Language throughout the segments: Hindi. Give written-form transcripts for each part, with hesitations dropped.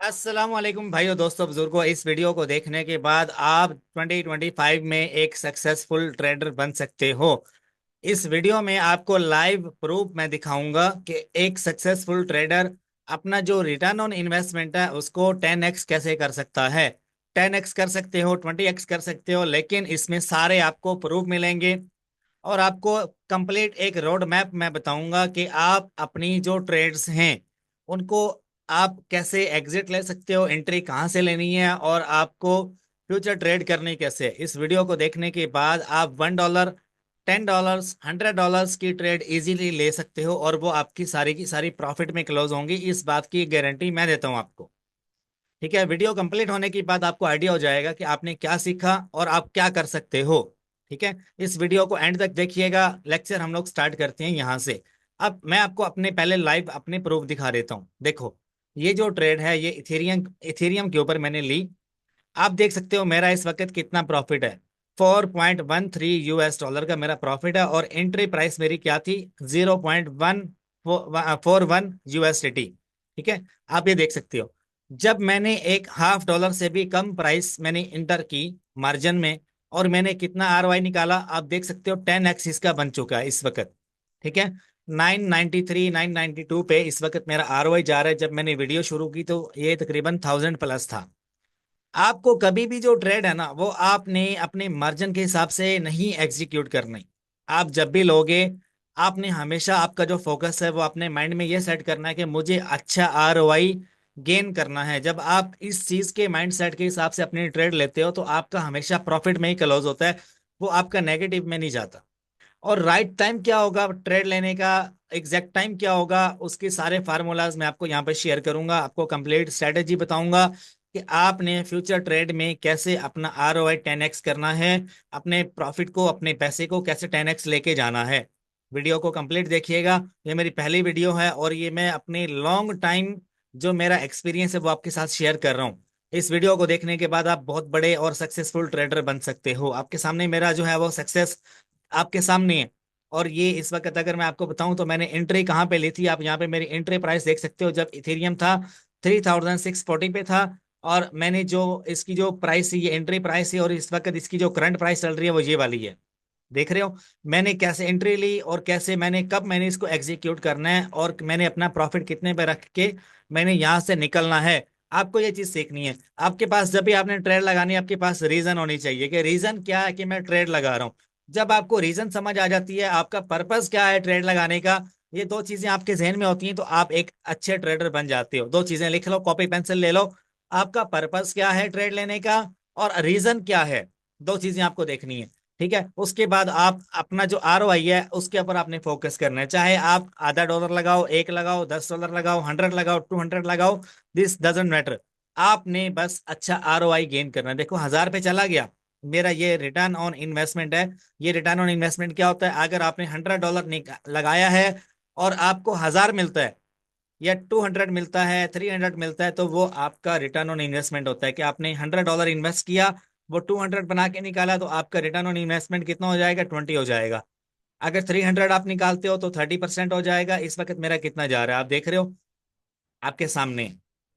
अस्सलाम वालेकुम भाइयों दोस्तों बुजुर्गों। इस वीडियो को देखने के बाद आप 2025 में एक सक्सेसफुल ट्रेडर बन सकते हो। इस वीडियो में आपको लाइव प्रूफ मैं दिखाऊंगा कि एक सक्सेसफुल ट्रेडर अपना जो रिटर्न ऑन इन्वेस्टमेंट है उसको 10x कैसे कर सकता है। 10x कर सकते हो, 20x कर सकते हो, लेकिन इसमें सारे आपको प्रूफ मिलेंगे। और आपको कंप्लीट एक रोड मैप मैं बताऊंगा कि आप अपनी जो ट्रेड्स हैं उनको आप कैसे एग्जिट ले सकते हो, एंट्री कहाँ से लेनी है, और आपको फ्यूचर ट्रेड करनी कैसे है। इस वीडियो को देखने के बाद आप $1, $10, $100 की ट्रेड इजीली ले सकते हो और वो आपकी सारी की सारी प्रॉफिट में क्लोज होंगी। इस बात की गारंटी मैं देता हूं आपको। ठीक है, वीडियो कंप्लीट होने के बाद आपको आइडिया हो जाएगा कि आपने क्या सीखा और आप क्या कर सकते हो। ठीक है, इस वीडियो को एंड तक देखिएगा। लेक्चर हम लोग स्टार्ट करते हैं यहाँ से। अब मैं आपको अपने पहले लाइव अपने प्रूफ दिखा देता हूँ। देखो, ये जो ट्रेड है ये इथेरियम इथेरियम के ऊपर मैंने ली। आप देख सकते हो मेरा इस वक्त कितना प्रॉफिट है। $4.13 का मेरा प्रॉफिट है और एंट्री प्राइस मेरी क्या थी? 0.141 USDT। ठीक है, आप ये देख सकते हो। जब मैंने एक $0.5 से भी कम प्राइस मैंने इंटर की मार्जिन में, और मैंने कितना ROI निकाला आप देख सकते हो। 10x इसका बन चुका है इस वक्त। ठीक है, 993 992 पे इस वक्त मेरा ROI जा रहा है। जब मैंने वीडियो शुरू की तो ये तकरीबन 1000+ था। आपको कभी भी जो ट्रेड है ना वो आपने अपने मार्जिन के हिसाब से नहीं एग्जीक्यूट करनी। आप जब भी लोगे, आपने हमेशा आपका जो फोकस है वो अपने माइंड में ये सेट करना है कि मुझे अच्छा ROI गेन करना है। जब आप इस चीज के माइंड सेट के हिसाब से अपनी ट्रेड लेते हो तो आपका हमेशा प्रॉफिट में ही क्लोज होता है, वो आपका नेगेटिव में नहीं जाता। और राइट टाइम क्या होगा ट्रेड लेने का, एग्जैक्ट टाइम क्या होगा, उसके सारे फार्मूलाज मैं आपको यहाँ पे शेयर करूंगा। आपको कंप्लीट स्ट्रेटेजी बताऊंगा कि आपने फ्यूचर ट्रेड में कैसे अपना ROI 10x करना है, अपने प्रॉफिट को, अपने पैसे को कैसे 10x लेके जाना है। वीडियो को कंप्लीट देखिएगा। ये मेरी पहली वीडियो है और ये मैं अपने लॉन्ग टाइम जो मेरा एक्सपीरियंस है वो आपके साथ शेयर कर रहा हूँ। इस वीडियो को देखने के बाद आप बहुत बड़े और सक्सेसफुल ट्रेडर बन सकते हो। आपके सामने मेरा जो है वो सक्सेस आपके सामने है। और ये इस वक्त अगर मैं आपको बताऊं तो मैंने एंट्री कहाँ पे ली थी, आप यहाँ पे मेरी एंट्री प्राइस देख सकते हो। जब इथेरियम था 3640 पे था, और मैंने जो इसकी जो प्राइस है ये एंट्री प्राइस है, और इस वक्त इसकी जो करंट प्राइस चल रही है वो ये वाली है। देख रहे हो मैंने कैसे एंट्री ली और कैसे मैंने कब मैंने इसको एग्जीक्यूट करना है, और मैंने अपना प्रॉफिट कितने पे रख के मैंने यहां से निकलना है। आपको ये चीज सीखनी है। आपके पास जब भी आपने ट्रेड लगानी है आपके पास रीजन होनी चाहिए कि रीजन क्या है कि मैं ट्रेड लगा रहा हूँ। जब आपको रीजन समझ आ जाती है, आपका पर्पस क्या है ट्रेड लगाने का, ये दो चीजें आपके जहन में होती हैं तो आप एक अच्छे ट्रेडर बन जाते हो। दो चीजें लिख लो, कॉपी पेंसिल ले लो। आपका पर्पस क्या है ट्रेड लेने का, और रीजन क्या है। दो चीजें आपको देखनी है। ठीक है, उसके बाद आप अपना जो ROI है उसके ऊपर आपने फोकस करना है। चाहे आप $0.5 लगाओ, एक लगाओ, $10 लगाओ, 100 लगाओ, 200 लगाओ, दिस डजेंट मैटर। आपने बस अच्छा ROI गेन करना है। देखो 1000 पे चला गया मेरा, ये रिटर्न ऑन इन्वेस्टमेंट है। ये रिटर्न ऑन इन्वेस्टमेंट क्या होता है? अगर आपने $100 लगाया है और आपको 1000 मिलता है, या 200 मिलता है, 300 मिलता है, तो वो आपका रिटर्न ऑन इन्वेस्टमेंट होता है कि आपने $100 इन्वेस्ट किया, वो 200 बना के निकाला, तो आपका रिटर्न ऑन इन्वेस्टमेंट कितना हो जाएगा? 20 हो जाएगा। अगर 300 आप निकालते हो तो 30% हो जाएगा। इस वक्त मेरा कितना जा रहा है आप देख रहे हो आपके सामने।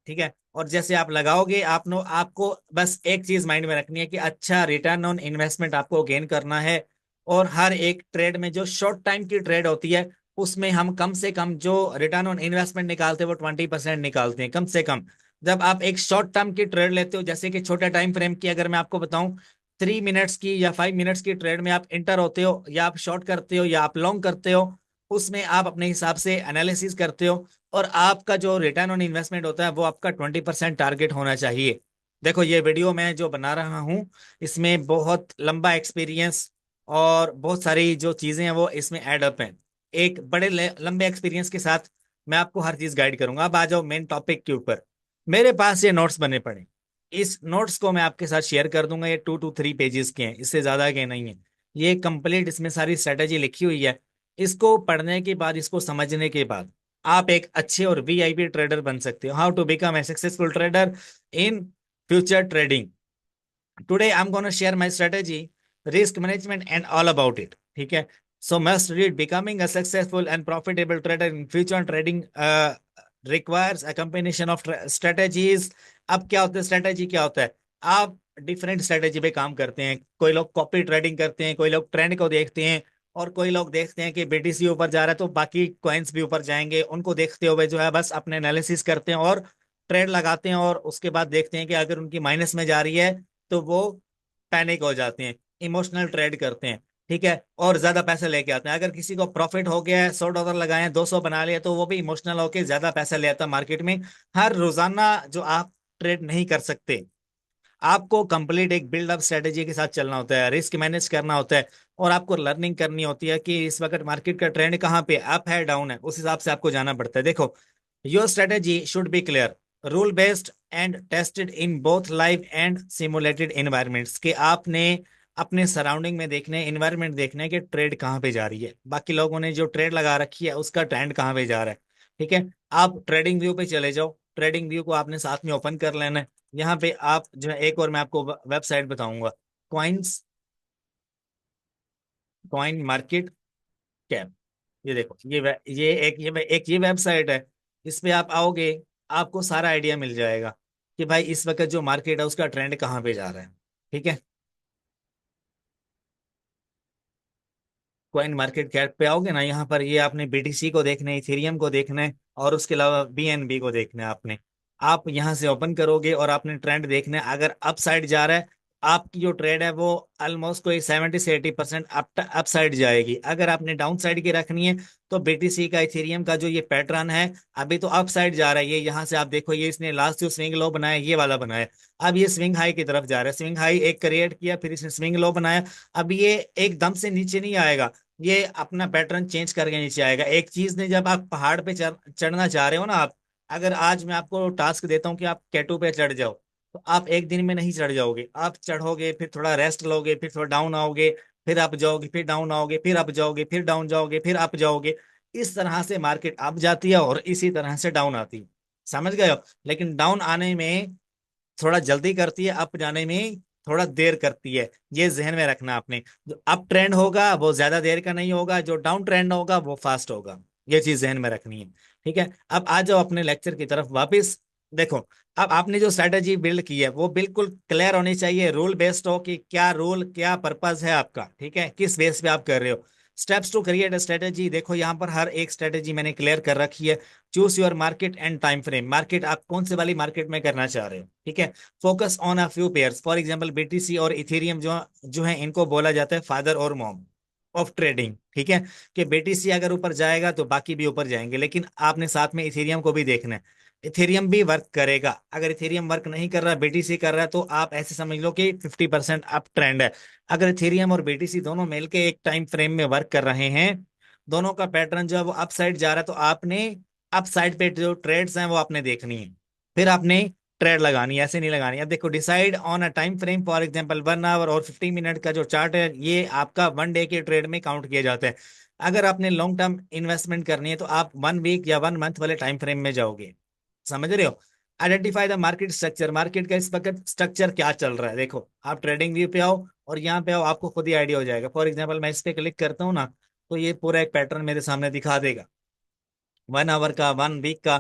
ठीक है, और जैसे आप लगाओगे आपको बस एक चीज माइंड में रखनी है कि अच्छा रिटर्न ऑन इन्वेस्टमेंट आपको गेन करना है। और हर एक ट्रेड में जो शॉर्ट टाइम की ट्रेड होती है उसमें हम कम से कम जो रिटर्न ऑन इन्वेस्टमेंट निकालते हैं वो 20% निकालते हैं कम से कम। जब आप एक शॉर्ट टर्म की ट्रेड लेते हो, जैसे कि छोटे टाइम फ्रेम की अगर मैं आपको बताऊं, 3 मिनट्स की या 5 मिनट्स की ट्रेड में आप इंटर होते हो, या आप शॉर्ट करते हो, या आप लॉन्ग करते हो, उसमें आप अपने हिसाब से एनालिसिस करते हो। और आपका जो रिटर्न ऑन इन्वेस्टमेंट होता है वो आपका 20% टारगेट होना चाहिए। देखो ये वीडियो मैं जो बना रहा हूँ इसमें बहुत लंबा एक्सपीरियंस और बहुत सारी जो चीजें हैं वो इसमें ऐड अप हैं। एक बड़े लंबे एक्सपीरियंस के साथ मैं आपको हर चीज गाइड करूंगा। अब आ जाओ मेन टॉपिक के ऊपर। मेरे पास ये नोट्स बने पड़े, इस नोट्स को मैं आपके साथ शेयर कर दूंगा। ये 2 to 3 पेजेस के हैं, इससे ज्यादा के नहीं है। ये कंप्लीट इसमें सारी स्ट्रेटेजी लिखी हुई है। इसको पढ़ने के बाद, इसको समझने के बाद आप एक अच्छे और VIP ट्रेडर बन सकते हो। How to become a successful trader in future trading. Today I am gonna share my strategy, risk management and all about it. ठीक है, so must read becoming a successful and profitable trader in future trading requires a combination of strategies. अब क्या होता है, स्ट्रेटेजी क्या होता है, आप डिफरेंट स्ट्रेटेजी पे काम करते हैं। कोई लोग कॉपी ट्रेडिंग करते हैं, कोई लोग ट्रेंड को देखते हैं, और कोई लोग देखते हैं कि बीटीसी ऊपर जा रहा है तो बाकी कॉइन्स भी ऊपर जाएंगे, उनको देखते हुए जो है बस अपने एनालिसिस करते हैं और ट्रेड लगाते हैं, और उसके बाद देखते हैं कि अगर उनकी माइनस में जा रही है तो वो पैनिक हो जाते हैं, इमोशनल ट्रेड करते हैं। ठीक है, और ज्यादा पैसे लेके आते हैं। अगर किसी को प्रॉफिट हो गया है, $100 लगाए हैं, 200 बना लिया, तो वो भी इमोशनल होके ज्यादा पैसा ले आता है मार्केट में। हर रोजाना जो आप ट्रेड नहीं कर सकते, आपको कंप्लीट एक बिल्डअप स्ट्रेटेजी के साथ चलना होता है, रिस्क मैनेज करना होता है, और आपको लर्निंग करनी होती है कि इस वक्त मार्केट का ट्रेंड कहाँ पे अप है डाउन है, उस हिसाब से आपको जाना पड़ता है। देखो, your strategy should be clear, rule based and tested in both live and simulated environments. के आपने अपने सराउंडिंग में देखने, इन्वायरमेंट देखने हैं कि ट्रेड कहाँ पे जा रही है, बाकी लोगों ने जो ट्रेड लगा रखी है उसका ट्रेंड कहाँ पे जा रहा है। ठीक है, आप ट्रेडिंग व्यू पे चले जाओ, ट्रेडिंग व्यू को आपने साथ में ओपन कर लेना है। यहाँ पे आप जो है, एक और मैं आपको वेबसाइट बताऊंगा, कॉइन्स, कॉइन मार्केट कैप। ये देखो, ये वेबसाइट है। इस पे आप आओगे, आपको सारा आइडिया मिल जाएगा कि भाई इस वक्त जो मार्केट है उसका ट्रेंड कहाँ पे जा रहा है। ठीक है, कॉइन मार्केट कैप पे आओगे ना, यहाँ पर ये आपने बीटीसी को देखना है, इथेरियम को देखना है, और उसके अलावा बीएनबी को देखना है आपने। आप यहाँ से ओपन करोगे और आपने ट्रेंड देखना है। अगर अप साइड जा रहा है, आपकी जो ट्रेड है वो ऑलमोस्ट कोई 70 से 80% अप साइड जाएगी। अगर आपने डाउन साइड की रखनी है, तो बीटीसी का, इथेरियम का जो ये पैटर्न है, अभी तो अप साइड जा रहा है। ये यहाँ से आप देखो, ये इसने लास्ट जो स्विंग लो बनाया, ये वाला बनाया, अब ये स्विंग हाई की तरफ जा रहा है। स्विंग हाई एक क्रिएट किया, फिर इसने स्विंग लो बनाया। अब ये एकदम से नीचे नहीं आएगा, ये अपना पैटर्न चेंज करके नीचे आएगा। एक चीज ने, जब आप पहाड़ पे चढ़ना चाह रहे हो ना आप, अगर आज मैं आपको टास्क देता हूँ कि आप केटू पे चढ़ जाओ, तो आप एक दिन में नहीं चढ़ जाओगे। आप चढ़ोगे, फिर थोड़ा रेस्ट लोगे, फिर थोड़ा डाउन आओगे, फिर अप जाओगे, फिर डाउन आओगे, फिर अप जाओगे, फिर डाउन जाओगे, फिर अप जाओगे। इस तरह से मार्केट अप जाती है और इसी तरह से डाउन आती है। समझ गए हो? लेकिन डाउन आने में थोड़ा जल्दी करती है, अप जाने में थोड़ा देर करती है। ये जहन में रखना आपने। जो अप ट्रेंड होगा वो ज्यादा देर का नहीं होगा, जो डाउन ट्रेंड होगा वो फास्ट होगा। ये चीज जहन में रखनी है। ठीक है, अब आ जाओ अपने लेक्चर की तरफ वापस। देखो, अब आपने जो स्ट्रेटेजी बिल्ड की है वो बिल्कुल क्लियर होनी चाहिए, रूल बेस्ड हो कि क्या रूल, क्या पर्पस है आपका। ठीक है, किस बेस पे आप कर रहे हो। Steps to create a strategy, देखो यहाँ पर हर एक स्ट्रेटेजी मैंने क्लियर कर रखी है। Choose your market and time frame, market आप कौन से वाली मार्केट में करना चाह रहे हो। ठीक है, focus on a few pairs, for example BTC और इथेरियम जो जो है, इनको बोला जाता है फादर और मॉम ऑफ ट्रेडिंग। ठीक है, कि बीटीसी अगर ऊपर जाएगा तो बाकी भी ऊपर जाएंगे, लेकिन आपने साथ में इथेरियम को भी देखना है। इथेरियम भी वर्क करेगा। अगर इथेरियम वर्क नहीं कर रहा, बीटीसी कर रहा है, तो आप ऐसे समझ लो कि 50% अप ट्रेंड है। अगर इथेरियम और बीटीसी दोनों मिलके एक टाइम फ्रेम में वर्क कर रहे हैं, दोनों का पैटर्न जो है वो अप साइड जा रहा है, तो आपने अप साइड पे जो ट्रेड्स हैं वो आपने देखनी है। फिर आपने ट्रेड लगानी है, ऐसे नहीं लगानी। अब देखो, decide on a time frame, for example 1 hour और 15 मिनट का जो चार्ट है, ये आपका 1 डे के ट्रेड में काउंट किया जाता है। अगर आपने लॉन्ग टर्म इन्वेस्टमेंट करनी है, तो आप 1 वीक या 1 मंथ वाले टाइम फ्रेम में जाओगे। समझ रहे हो? Identify the market structure, market का इस वक्त स्ट्रक्चर क्या चल रहा है। देखो, आप ट्रेडिंग व्यू पे आओ और यहाँ पे आओ, आपको खुद ही आइडिया हो जाएगा। फॉर एग्जाम्पल मैं इस पे क्लिक करता हूँ ना, तो ये पूरा एक पैटर्न मेरे सामने दिखा देगा, 1 आवर का, 1 वीक का,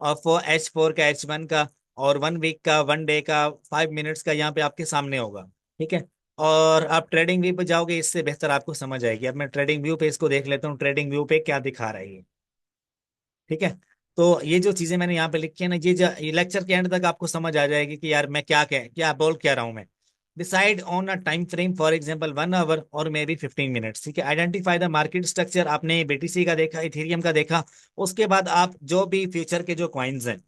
और H4 का, H1 का, और 1 वीक का, 1 डे का, 5 मिनट्स का, यहाँ पे आपके सामने होगा। ठीक है, और आप ट्रेडिंग व्यू पे जाओगे, इससे बेहतर आपको समझ आएगी। अब मैं ट्रेडिंग व्यू पे इसको देख लेता हूँ, ट्रेडिंग व्यू पे क्या दिखा रहा है ये। ठीक है, तो ये जो चीजें मैंने यहाँ पे लिखी है ना, ये लेक्चर के एंड तक आपको समझ आ जाएगी कि यार मैं क्या बोल क्या रहा हूँ मैं। Decide on a time frame, for example 1 hour और मे बी 15 मिनट्स। ठीक है, आइडेंटिफाई द मार्केट स्ट्रक्चर, आपने बीटीसी का देखा, इथेरियम का देखा। उसके बाद आप जो भी फ्यूचर के जो कॉइन्स हैं,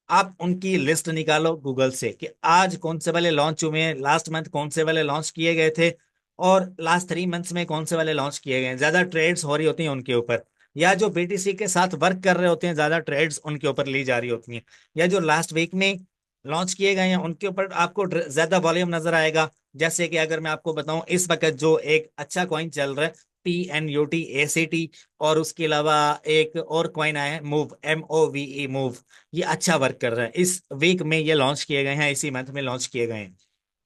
आप उनकी लिस्ट निकालो गूगल से कि आज कौन से वाले लॉन्च हुए हैं, लास्ट मंथ कौन से वाले लॉन्च किए गए थे, और लास्ट 3 मंथ्स में कौन से वाले लॉन्च किए गए हैं, ज्यादा ट्रेड्स हो रही होती हैं उनके ऊपर, या जो बीटीसी के साथ वर्क कर रहे होते हैं ज्यादा ट्रेड्स उनके ऊपर ली जा रही होती हैं, या जो लास्ट वीक में लॉन्च किए गए हैं उनके ऊपर आपको ज्यादा वॉल्यूम नजर आएगा। जैसे कि अगर मैं आपको बताऊं, इस वक्त जो एक अच्छा कॉइन चल रहा है, PNUT ACT, और उसके अलावा एक और कॉइन आया है, मूव, MOVE, मूव। ये अच्छा वर्क कर रहा है, इस वीक में ये लॉन्च किए गए हैं, इसी मंथ में लॉन्च किए गए हैं।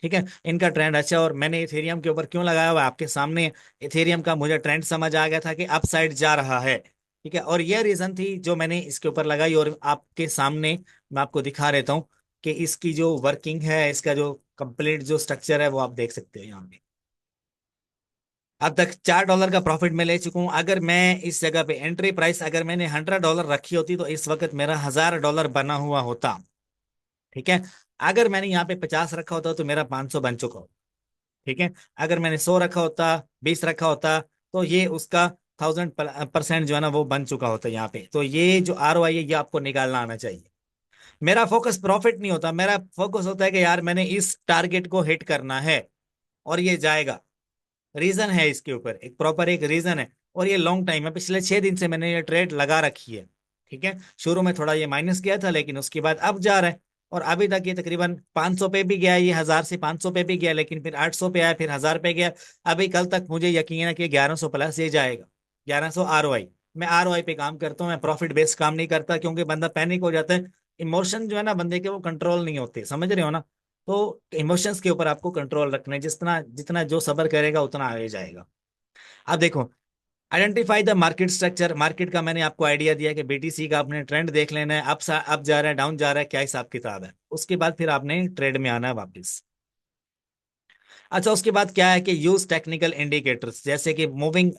ठीक है, इनका ट्रेंड अच्छा है। और मैंने इथेरियम के ऊपर क्यों लगाया हुआ है आपके सामने, इथेरियम का मुझे ट्रेंड समझ आ गया था कि अप साइड जा रहा है। ठीक है, और ये रीजन थी जो मैंने इसके ऊपर लगाई, और आपके सामने मैं आपको दिखा देता हूँ कि इसकी जो वर्किंग है, इसका जो कंप्लीट जो स्ट्रक्चर है वो आप देख सकते हो यहाँ पे। अब तक $4 का प्रॉफिट मैं ले चुका हूं। अगर मैं इस जगह पे एंट्री प्राइस अगर मैंने $100 रखी होती तो इस वक्त मेरा $1000 बना हुआ होता। ठीक है, अगर मैंने यहाँ पे 50 रखा होता तो मेरा 500 बन चुका होता। ठीक है, अगर मैंने 100 रखा होता, 20 रखा होता, तो ये उसका 1000% जो है ना वो बन चुका होता है यहाँ पे। तो ये जो ROI है ये आपको निकालना आना चाहिए। मेरा फोकस प्रॉफिट नहीं होता, मेरा फोकस होता है कि यार मैंने इस टारगेट को हिट करना है और ये जाएगा। रीजन है इसके ऊपर, एक प्रॉपर एक रीजन है, और ये लॉन्ग टाइम है, पिछले 6 दिन से मैंने ये ट्रेड लगा रखी है। ठीक है, शुरू में थोड़ा ये माइनस गया था, लेकिन उसके बाद अब जा रहा है, और अभी तक ये तकरीबन 500 पे भी गया, ये 1000 से 500 पे भी गया, लेकिन फिर 800 पे आया, फिर 1000 पे गया। अभी कल तक मुझे यकीन है कि 1100 प्लस ये जाएगा। 1100 ROI। मैं ROI पे काम करता हूँ, मैं प्रॉफिट बेस्ड काम नहीं करता, क्योंकि बंदा पैनिक हो जाता है। इमोशन जो है ना बंदे के वो कंट्रोल नहीं होते, समझ रहे हो ना। तो इमोशंस के ऊपर आपको कंट्रोल रखना है, जितना जितना जो सबर करेगा उतना आगे जाएगा। अब देखो, identify the market structure. Market का मैंने आपको आइडिया दिया कि BTC का आपने ट्रेंड देख लेना है, अप जा रहा है, डाउन जा रहा है, क्या हिसाब किताब है। उसके बाद फिर आपने ट्रेड में आना है वापस। अच्छा, उसके बाद क्या है कि यूज टेक्निकल इंडिकेटर्स, जैसे कि मूविंग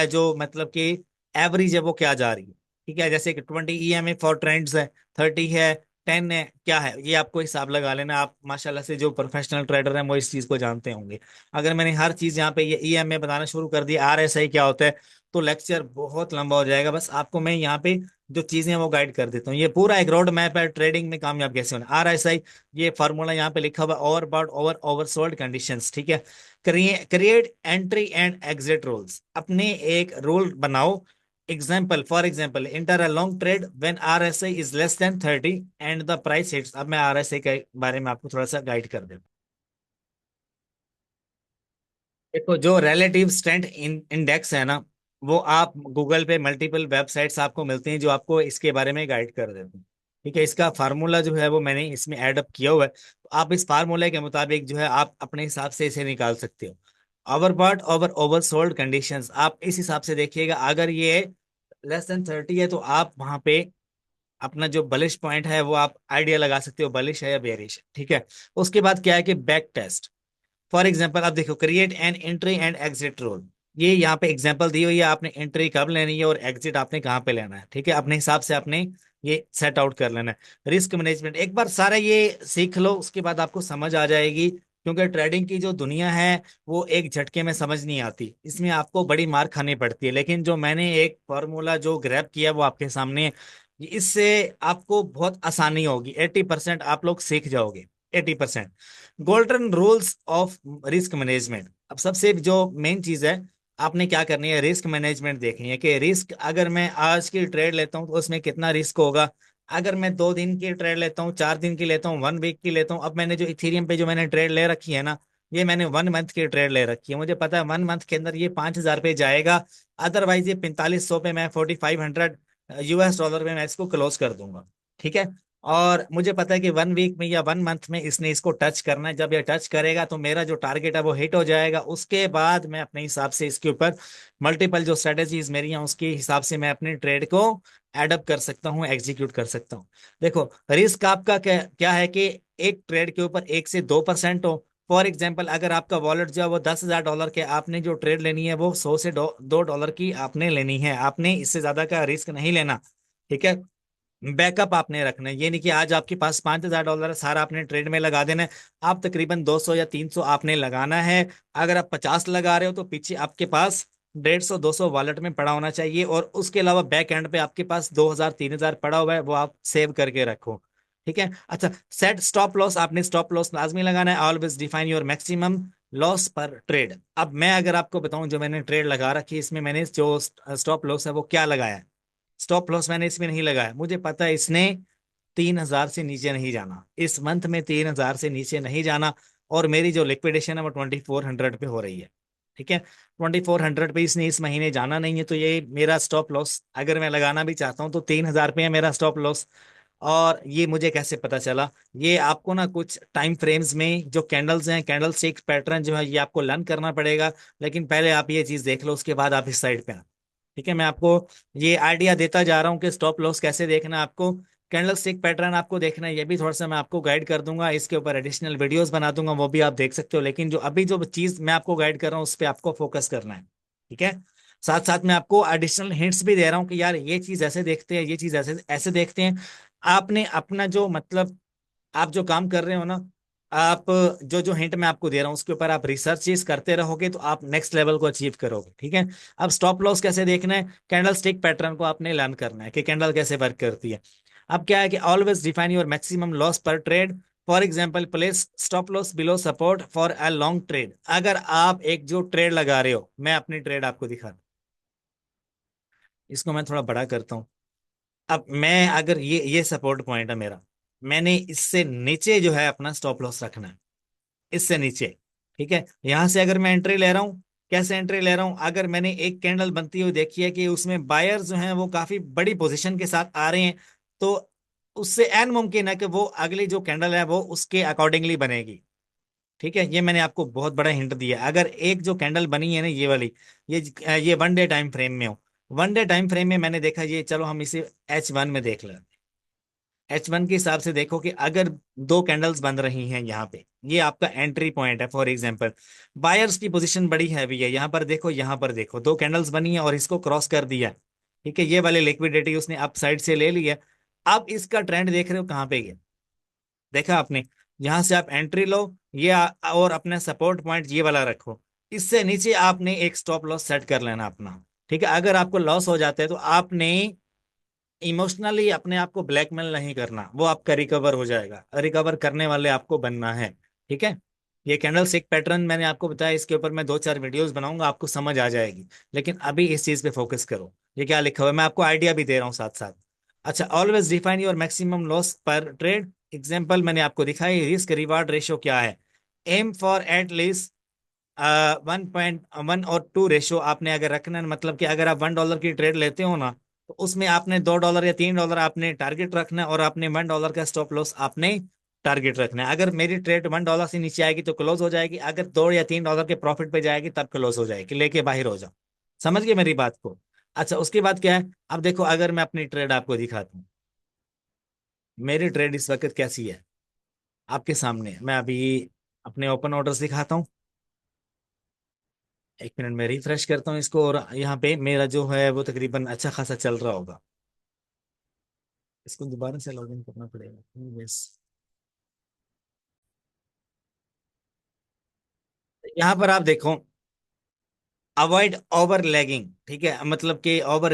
जो मतलब कि एवरेज है वो क्या जा रही है। ठीक है, जैसे कि 20 EMA फॉर ट्रेंड्स है, 30 है, 10 है, क्या है ये आपको हिसाब लगा लेना। आप माशाल्लाह से जो प्रोफेशनल ट्रेडर हैं वो इस चीज को जानते होंगे। अगर मैंने हर चीज यहाँ पे ये EMA बताना शुरू कर दिया, RSI क्या होता है, तो लेक्चर बहुत लंबा हो जाएगा। बस आपको मैं यहाँ पे जो चीजें हैं वो गाइड कर देता हूँ। ये पूरा एक रोड मैप है ट्रेडिंग में कामयाब कैसे होना। RSI, ये फार्मूला यहाँ पे लिखा हुआ, ओवरबॉट ओवरसोल्ड कंडीशंस। ठीक है, create entry and exit rules, अपने एक रूल बनाओ। Example, for example, inter a long trade when RSI is less than 30 and the price hits. अब मैं RSI के बारे में आपको थोड़ा सा गाइड कर देता हूँ। देखो, जो रिलेटिव स्ट्रेंथ इंडेक्स है ना, वो आप गूगल पे मल्टीपल वेबसाइट्स आपको मिलती हैं जो आपको इसके बारे में गाइड कर देते हैं। ठीक है, इसका फार्मूला जो है वो मैंने इसमें ऐड अप किया हुआ है, तो आप इस फार्मूले के मुताबिक जो है आप अपने हिसाब से इसे निकाल सकते हो। ओवरबॉट ओवरसोल्ड कंडीशंस, आप इस हिसाब से देखिएगा। अगर ये लेस देन 30 है तो आप वहां पे अपना जो बलिश पॉइंट है वो आप आइडिया लगा सकते हो, बलिश है या बेरिश है। ठीक है, उसके बाद क्या है कि बैक टेस्ट। फॉर एग्जाम्पल, आप देखो, create an entry and exit rule. ये यहाँ पे एग्जाम्पल दी हुई है, आपने एंट्री कब लेनी है और एग्जिट आपने कहाँ पे लेना है। ठीक है, अपने हिसाब से आपने ये सेट आउट कर लेना है। रिस्क मैनेजमेंट, एक बार सारा ये सीख लो, उसके बाद आपको समझ आ जाएगी, क्योंकि ट्रेडिंग की जो दुनिया है वो एक झटके में समझ नहीं आती, इसमें आपको बड़ी मार खानी पड़ती है। लेकिन जो मैंने एक फॉर्मूला जो ग्रैब किया वो आपके सामने है, इससे आपको बहुत आसानी होगी। 80% आप लोग सीख जाओगे, 80%। Golden rules of risk management. अब सबसे जो मेन चीज है, आपने क्या करनी है, रिस्क मैनेजमेंट देखनी है कि रिस्क, अगर मैं आज की ट्रेड लेता हूँ तो उसमें कितना रिस्क होगा। अगर मैं 2 दिन की ट्रेड लेता हूँ, 4 दिन की लेता हूँ, 1 वीक की लेता हूँ। अब मैंने जो इथेरियम पे जो मैंने ट्रेड ले रखी है ना, ये मैंने 1 मंथ की ट्रेड ले रखी है, मुझे पता है 1 मंथ के अंदर ये 5000 पे जाएगा। अदरवाइज ये 4500 पे, मैं 4500 US डॉलर में मैं इसको क्लोज कर दूंगा। ठीक है, और मुझे पता है कि 1 वीक में या 1 मंथ में इसने इसको टच करना है। जब ये टच करेगा तो मेरा जो टारगेट है वो हिट हो जाएगा। उसके बाद मैं अपने हिसाब से इसके ऊपर मल्टीपल जो स्ट्रेटेजीज मेरी हैं उसके हिसाब से मैं अपने ट्रेड को एडअप कर सकता हूँ, एग्जीक्यूट कर सकता हूँ। देखो, रिस्क आपका क्या क्या है कि एक ट्रेड के ऊपर 1 से 2% हो। फॉर एग्जाम्पल, अगर आपका वॉलेट जो है वो $10,000 के, आपने जो ट्रेड लेनी है वो 100 से $2 की आपने लेनी है, आपने इससे ज्यादा का रिस्क नहीं लेना। ठीक है, बैकअप आपने रखना है, ये नहीं कि आज आपके पास $5,000 है, सारा आपने ट्रेड में लगा देना है। आप तकरीबन 200 या 300 आपने लगाना है। अगर आप 50 लगा रहे हो तो पीछे आपके पास 150 200 वॉलेट में पड़ा होना चाहिए, और उसके अलावा बैक एंड पे आपके पास 2000 3000 पड़ा हुआ है, वो आप सेव करके रखो। ठीक है, अच्छा, सेट स्टॉप लॉस, आपने स्टॉप लॉस लाजमी लगाना है। Always define your maximum loss per trade. अब मैं अगर आपको बताऊं, जो मैंने ट्रेड लगा रखी है इसमें मैंने जो स्टॉप लॉस है वो क्या लगाया है। स्टॉप लॉस मैंने इसमें नहीं लगाया, मुझे पता है इसने 3000 से नीचे नहीं जाना, इस मंथ में 3000 से नीचे नहीं जाना। और मेरी जो लिक्विडेशन है वो 2400 पे हो रही है। ठीक है, 2400 पे इसने इस महीने जाना नहीं है, तो ये मेरा स्टॉप लॉस, अगर मैं लगाना भी चाहता हूँ तो 3000 पे है मेरा स्टॉप लॉस। और ये मुझे कैसे पता चला, ये आपको ना कुछ टाइम फ्रेम्स में जो कैंडल्स हैं, कैंडल स्टिक पैटर्न जो है ये आपको लर्न करना पड़ेगा। लेकिन पहले आप ये चीज देख लो, उसके बाद आप इस साइड पे आना। ठीक है, मैं आपको ये आइडिया देता जा रहा हूँ कि स्टॉप लॉस कैसे देखना है आपको, कैंडल स्टिक पैटर्न आपको देखना है, ये भी थोड़ा सा मैं आपको गाइड कर दूंगा, इसके ऊपर एडिशनल वीडियोस बना दूंगा, वो भी आप देख सकते हो। लेकिन जो अभी जो चीज मैं आपको गाइड कर रहा हूँ उस पर आपको फोकस करना है। ठीक है, साथ साथ मैं आपको एडिशनल हिंट्स भी दे रहा हूँ कि यार ये चीज ऐसे देखते हैं, ये चीज ऐसे ऐसे देखते हैं। आपने अपना जो मतलब आप जो काम कर रहे हो ना, आप जो जो हिंट मैं आपको दे रहा हूँ उसके ऊपर आप रिसर्चेस करते रहोगे तो आप नेक्स्ट लेवल को अचीव करोगे। ठीक है, अब स्टॉप लॉस कैसे देखना है, कैंडल स्टिक पैटर्न को आपने लर्न करना है कि कैंडल कैसे वर्क करती है। अब क्या है कि always define your maximum loss per trade. For example, place stop loss below support for a long trade. अगर आप एक जो ट्रेड लगा रहे हो, मैं अपनी ट्रेड आपको दिखा दूं, इसको मैं थोड़ा बड़ा करता हूँ। अब मैं अगर ये सपोर्ट पॉइंट है मेरा, मैंने इससे नीचे जो है अपना स्टॉप लॉस रखना है, इससे नीचे। ठीक है, यहां से अगर मैं एंट्री ले रहा हूं, कैसे एंट्री ले रहा हूं, अगर मैंने एक कैंडल बनती हुई देखी है कि उसमें बायर्स जो हैं वो काफी बड़ी पोजीशन के साथ आ रहे हैं, तो उससे एन मुमकिन है कि वो अगली जो कैंडल है वो उसके अकॉर्डिंगली बनेगी। ठीक है, ये मैंने आपको बहुत बड़ा हिंट दिया। अगर एक जो कैंडल बनी है ना ये वाली, ये 1 डे टाइम फ्रेम में हो, 1 डे टाइम फ्रेम में मैंने देखा, ये चलो हम इसे H1 में देख लें। H1 के हिसाब से देखो कि अगर दो कैंडल्स बन रही हैं यहाँ पे, ये आपका एंट्री पॉइंट है। फॉर एग्जांपल, बायर्स की पोजीशन बड़ी हैवी है, यहाँ पर देखो, यहाँ पर देखो, दो कैंडल्स बनी है और इसको क्रॉस कर दिया। ठीक है, ये वाले लिक्विडिटी उसने अप साइड से ले लिया। अब इसका ट्रेंड देख रहे हो कहाँ पे गया, देखा आपने, यहां से आप एंट्री लो, और अपना सपोर्ट पॉइंट ये वाला रखो, इससे नीचे आपने एक स्टॉप लॉस सेट कर लेना अपना। ठीक है, अगर आपको लॉस हो जाता है तो आपने इमोशनली अपने आप को ब्लैकमेल नहीं करना, वो आपका रिकवर हो जाएगा, रिकवर करने वाले आपको बनना है। ठीक है, ये कैंडल स्टिक पैटर्न मैंने आपको बताया, इसके ऊपर मैं 2-4 वीडियोस बनाऊंगा, आपको समझ आ जाएगी। लेकिन अभी इस चीज पे फोकस करो, ये क्या लिखा हुआ है, मैं आपको आइडिया भी दे रहा हूँ साथ साथ। अच्छा, always define your maximum loss per trade. Example मैंने आपको दिखाई, रिस्क रिवार्ड रेशो क्या है, एम फॉर एट लीस्ट 1.1 और 2 रेशो आपने अगर रखना है, मतलब कि अगर आप $1 की ट्रेड लेते हो ना, तो उसमें आपने $2 या $3 आपने टारगेट रखना है, और आपने $1 का स्टॉप लॉस आपने टारगेट रखना है। अगर मेरी ट्रेड $1 से नीचे आएगी तो क्लोज हो जाएगी, अगर $2 या $3 के प्रॉफिट पे जाएगी तब क्लोज हो जाएगी, लेके बाहर हो जाओ। समझ गए मेरी बात को। अच्छा, उसके बाद क्या है, अब देखो अगर मैं अपनी ट्रेड आपको दिखाता हूँ, मेरी ट्रेड इस वक्त कैसी है आपके सामने, मैं अभी अपने ओपन ऑर्डर्स दिखाता हूँ। 1 मिनट में रिफ्रेश करता हूँ इसको, और यहाँ पे मेरा जो है वो तकरीबन अच्छा खासा चल रहा होगा। इसको दोबारा से लॉगिन करना पड़ेगा बस। यहाँ पर आप देखो, अवॉइड ओवर लैगिंग। ठीक है, मतलब कि ओवर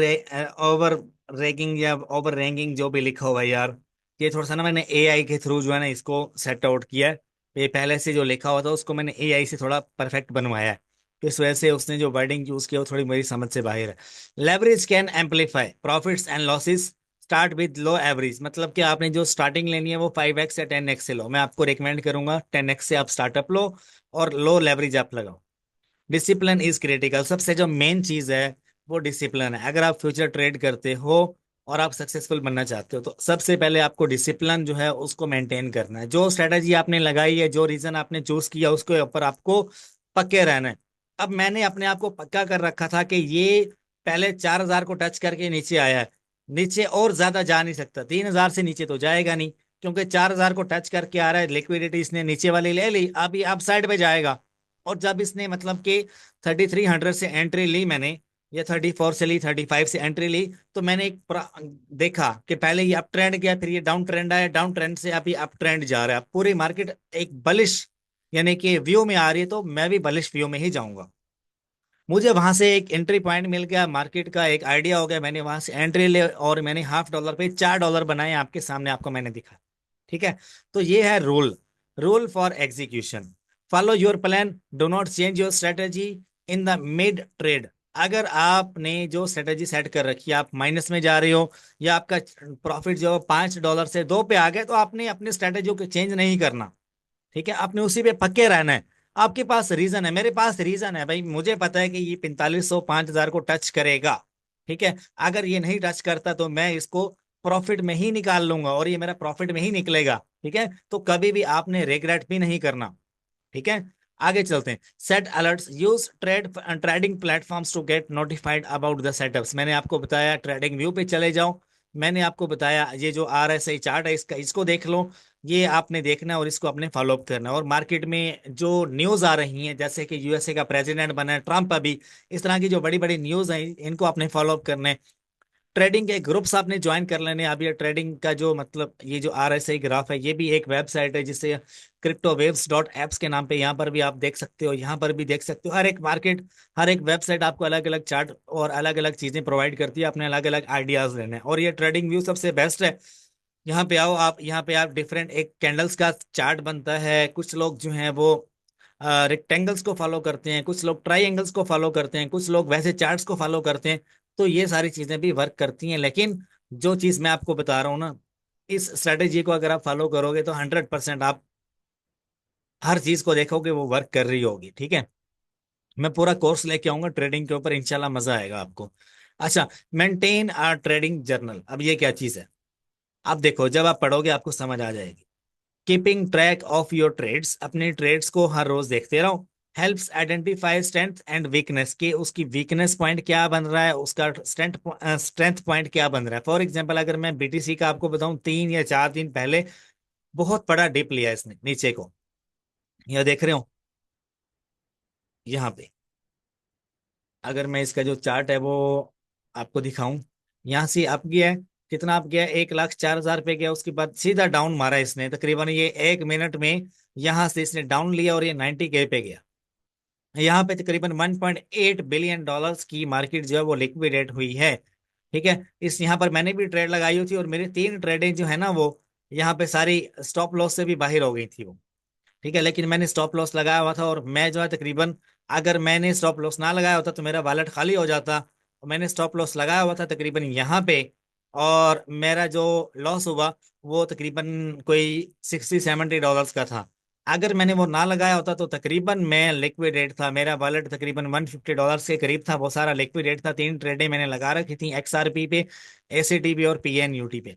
रैगिंग या ओवर रैंकिंग जो भी लिखा हुआ है यार, ये थोड़ा सा ना मैंने एआई के थ्रू जो है ना इसको सेट आउट किया है। ये पहले से जो लिखा हुआ था उसको मैंने एआई से थोड़ा परफेक्ट बनवाया है, तो इस वजह से उसने जो वर्डिंग यूज किया वो थोड़ी मेरी समझ से बाहर है। Leverage can amplify profits and losses, start with low average, मतलब कि आपने जो स्टार्टिंग लेनी है वो 5x या 10x से लो, मैं आपको रिकमेंड करूंगा 10x से आप स्टार्टअप लो, और लो लेवरेज आप लगाओ। डिसिप्लिन इज क्रिटिकल, सबसे जो मेन चीज है वो डिसिप्लिन है। अगर आप फ्यूचर ट्रेड करते हो और आप सक्सेसफुल बनना चाहते हो तो सबसे पहले आपको डिसिप्लिन जो है उसको मेंटेन करना है। जो स्ट्रेटजी आपने लगाई है, जो रीजन आपने चूज किया, उसके ऊपर आपको पक्के रहना है। अब मैंने अपने आप को पक्का कर रखा था कि ये पहले 4,000 को टच करके नीचे आया है, नीचे और ज्यादा जा नहीं सकता, 3,000 से नीचे तो जाएगा नहीं, क्योंकि 4,000 को टच करके आ रहा है, लिक्विडिटी इसने नीचे वाली ले ली, अब ये अप साइड पे जाएगा। और जब इसने मतलब कि 3,300 से एंट्री ली मैंने, या 34 से ली, 35 से एंट्री ली, तो मैंने देखा कि पहले ये अप ट्रेंड गया, फिर ये डाउन ट्रेंड आया, डाउन ट्रेंड से अभी अप ट्रेंड जा रहा है, पूरी मार्केट एक बलिश यानी कि व्यू में आ रही है, तो मैं भी बलिश व्यू में ही जाऊंगा। मुझे वहां से एक एंट्री पॉइंट मिल गया, मार्केट का एक आइडिया हो गया, मैंने वहां से एंट्री ले और मैंने $0.5 पे $4 बनाए, आपके सामने आपको मैंने दिखा। ठीक है, तो ये है rule, rule for execution. Follow your plan, do not change your strategy in the mid trade. अगर आपने जो स्ट्रेटेजी सेट कर रखी है, आप माइनस में जा रहे हो, या आपका प्रॉफिट जो $5 से 2 पे आ गया, तो आपने अपनी स्ट्रेटेजी को चेंज नहीं करना। ठीक है, आपने उसी पे पक्के रहना है। आपके पास रीजन है, मेरे पास रीजन है भाई, मुझे पता है कि ये 4500 5,000 को टच करेगा। ठीक है, अगर ये नहीं टच करता तो मैं इसको प्रॉफिट में ही निकाल लूंगा, और ये मेरा प्रॉफिट में ही निकलेगा। ठीक है, तो कभी भी आपने रिग्रेट भी नहीं करना। ठीक है, आगे चलते हैं। Set alerts, use trading platforms to get notified about the setups. मैंने आपको बताया ट्रेडिंग व्यू पे चले जाओ। मैंने आपको बताया ये जो RSI चार्ट है इसका, इसको देख लो। ये आपने देखना है और इसको अपने फॉलो अप करना है। और मार्केट में जो न्यूज आ रही है, जैसे कि USA का प्रेसिडेंट बना है ट्रम्प अभी, इस तरह की जो बड़ी बड़ी न्यूज है इनको आपने फॉलो अप करना है। ट्रेडिंग के ग्रुप्स आपने ज्वाइन कर लेने। अब ये ट्रेडिंग का जो मतलब ये जो RSI ग्राफ है, ये भी एक वेबसाइट है जिसे cryptowaves.apps के नाम पे, यहाँ पर भी आप देख सकते हो, यहाँ पर भी देख सकते हो। हर एक मार्केट, हर एक वेबसाइट आपको अलग अलग चार्ट और अलग अलग चीजें प्रोवाइड करती है, अपने अलग अलग आइडियाज लेने हैं। और ये ट्रेडिंग व्यू सबसे बेस्ट है। यहाँ पे आओ आप, यहाँ पे आप डिफरेंट एक कैंडल्स का चार्ट बनता है। कुछ लोग जो हैं वो रेक्टेंगल्स को फॉलो करते हैं, कुछ लोग ट्राइंगल्स को फॉलो करते हैं, कुछ लोग वैसे चार्ट्स को फॉलो करते हैं। तो ये सारी चीजें भी वर्क करती हैं। लेकिन जो चीज मैं आपको बता रहा हूँ ना, इस स्ट्रेटेजी को अगर आप फॉलो करोगे तो 100% आप हर चीज को देखोगे वो वर्क कर रही होगी। ठीक है, मैं पूरा कोर्स लेके आऊंगा ट्रेडिंग के ऊपर, इंशाल्लाह मजा आएगा आपको। अच्छा, मेंटेन अ ट्रेडिंग जर्नल, अब ये क्या चीज है? आप देखो, जब आप पढ़ोगे आपको समझ आ जाएगी। Keeping track of your trades, अपने ट्रेड्स को हर रोज देखते रहो। Helps identify strength and weakness, के उसकी वीकनेस पॉइंट क्या बन रहा है, उसका स्ट्रेंथ पॉइंट क्या बन रहा है। फॉर एग्जांपल अगर मैं BTC का आपको बताऊं, 3 या 4 दिन पहले बहुत बड़ा डिप लिया इसने नीचे को, यह देख रहे हो यहाँ पे। अगर मैं इसका जो चार्ट है वो आपको दिखाऊं, यहाँ से अप गया है। कितना अप गया है? 1,04,000 पे गया, उसके बाद सीधा डाउन मारा इसने। तकरीबन ये 1 मिनट में यहाँ से इसने डाउन लिया और ये 90K पे गया। यहाँ पे तकरीबन 1.8 बिलियन डॉलर्स की मार्केट जो है वो लिक्विडेट हुई है। ठीक है, इस यहाँ पर मैंने भी ट्रेड लगाई हुई थी और मेरी 3 ट्रेडें जो है ना वो यहाँ पे सारी स्टॉप लॉस से भी बाहर हो गई थी वो। ठीक है, लेकिन मैंने स्टॉप लॉस लगाया हुआ था और मैं जो है तकरीबन, अगर मैंने स्टॉप लॉस ना लगाया होता तो मेरा वॉलेट खाली हो जाता। और मैंने स्टॉप लॉस लगाया हुआ था तकरीबन यहाँ पे, और मेरा जो लॉस हुआ वो तकरीबन कोई $60-70 का था। अगर मैंने वो ना लगाया होता तो तकरीबन मैं लिक्विडेट था, मेरा वॉलेट तकरीबन $150 के करीब था, वो सारा लिक्विडेट था। 3 ट्रेडें मैंने लगा रखी थी, XRP पे, ACTP और PNUT पे।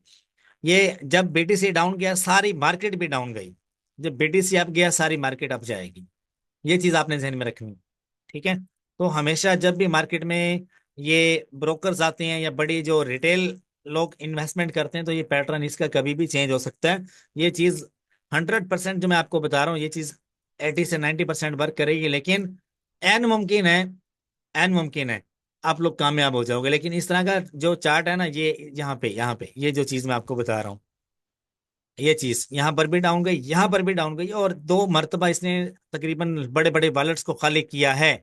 ये जब BTC डाउन गया सारी मार्केट भी डाउन गई, जब BTC अप गया सारी मार्केट अप जाएगी। ये चीज आपने ध्यान में रखनी है। ठीक है, तो हमेशा जब भी मार्केट में ये ब्रोकर्स आते हैं या बड़ी जो रिटेल लोग इन्वेस्टमेंट करते हैं, तो ये पैटर्न इसका कभी भी चेंज हो सकता है। ये चीज 100% जो मैं आपको बता रहा हूँ, ये चीज 80 से 90% वर्क करेगी। लेकिन एन मुमकिन है, एन मुमकिन है आप लोग कामयाब हो जाओगे। लेकिन इस तरह का जो चार्ट है ना, ये यहाँ पे ये जो चीज मैं आपको बता रहा हूँ, ये चीज यहाँ पर भी डाउन गई, यहाँ पर भी डाउन गई, और 2 मरतबा इसने तकरीबन बड़े बड़े वॉलेट्स को खाली किया है।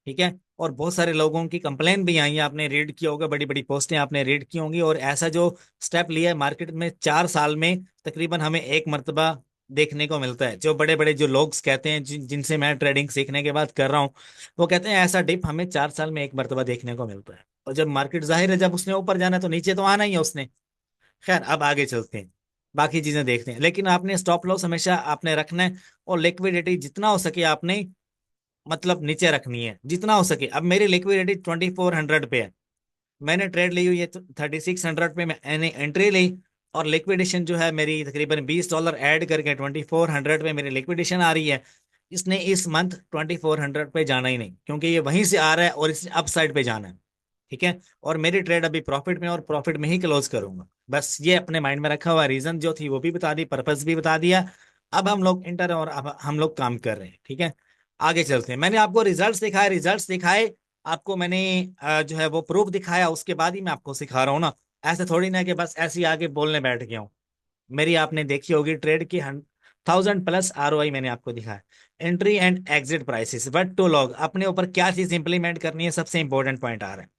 ठीक है, और बहुत सारे लोगों की कंप्लेन भी आई है, आपने रीड किया होगा, बड़ी बड़ी पोस्टें आपने रीड की होंगी। और ऐसा जो स्टेप लिया है मार्केट में 4 साल में, तकरीबन हमें 1 मरतबा देखने को मिलता है। जो बड़े बड़े जो लोग कहते हैं, जिनसे मैं ट्रेडिंग सीखने के बाद कर रहा हूँ, वो कहते हैं ऐसा डिप हमें 4 साल में 1 मरतबा देखने को मिलता है। और जब मार्केट, जाहिर है जब उसने ऊपर जाना है तो नीचे तो आना ही है उसने। खैर, अब आगे चलते हैं, बाकी चीजें देखते हैं। लेकिन आपने स्टॉप लॉस हमेशा आपने रखना है, और लिक्विडिटी जितना हो सके आपने मतलब नीचे रखनी है, जितना हो सके। अब मेरी लिक्विडिटी 2400 पे है, मैंने ट्रेड ली हुई है, तो 3600 पे मैंने एंट्री ली। और लिक्विडेशन जो है मेरी तकरीबन $20 ऐड करके 2400 पे मेरी लिक्विडेशन आ रही है। इसने इस मंथ 2400 पे जाना ही नहीं, क्योंकि ये वहीं से आ रहा है और इसने अप साइड पे जाना है। ठीक है, और मेरी ट्रेड अभी प्रॉफिट में, और प्रॉफिट में ही क्लोज करूंगा। बस ये अपने माइंड में रखा हुआ, रीजन जो थी वो भी बता दी, पर्पस भी बता दिया। अब हम लोग इंटर और अब हम लोग काम कर रहे हैं। ठीक है, आगे चलते हैं। मैंने आपको रिजल्ट्स दिखाए, आपको मैंने जो है वो प्रूफ दिखाया, उसके बाद ही मैं आपको सिखा रहा हूँ ना। ऐसे थोड़ी ना कि बस ऐसे ही आगे बोलने बैठ गया हूँ। मेरी आपने देखी होगी ट्रेड की 1000+ ROI मैंने आपको दिखाया। Entry and exit prices, but to log अपने ऊपर क्या चीज इंप्लीमेंट करनी है, सबसे इंपॉर्टेंट पॉइंट आ रहा है।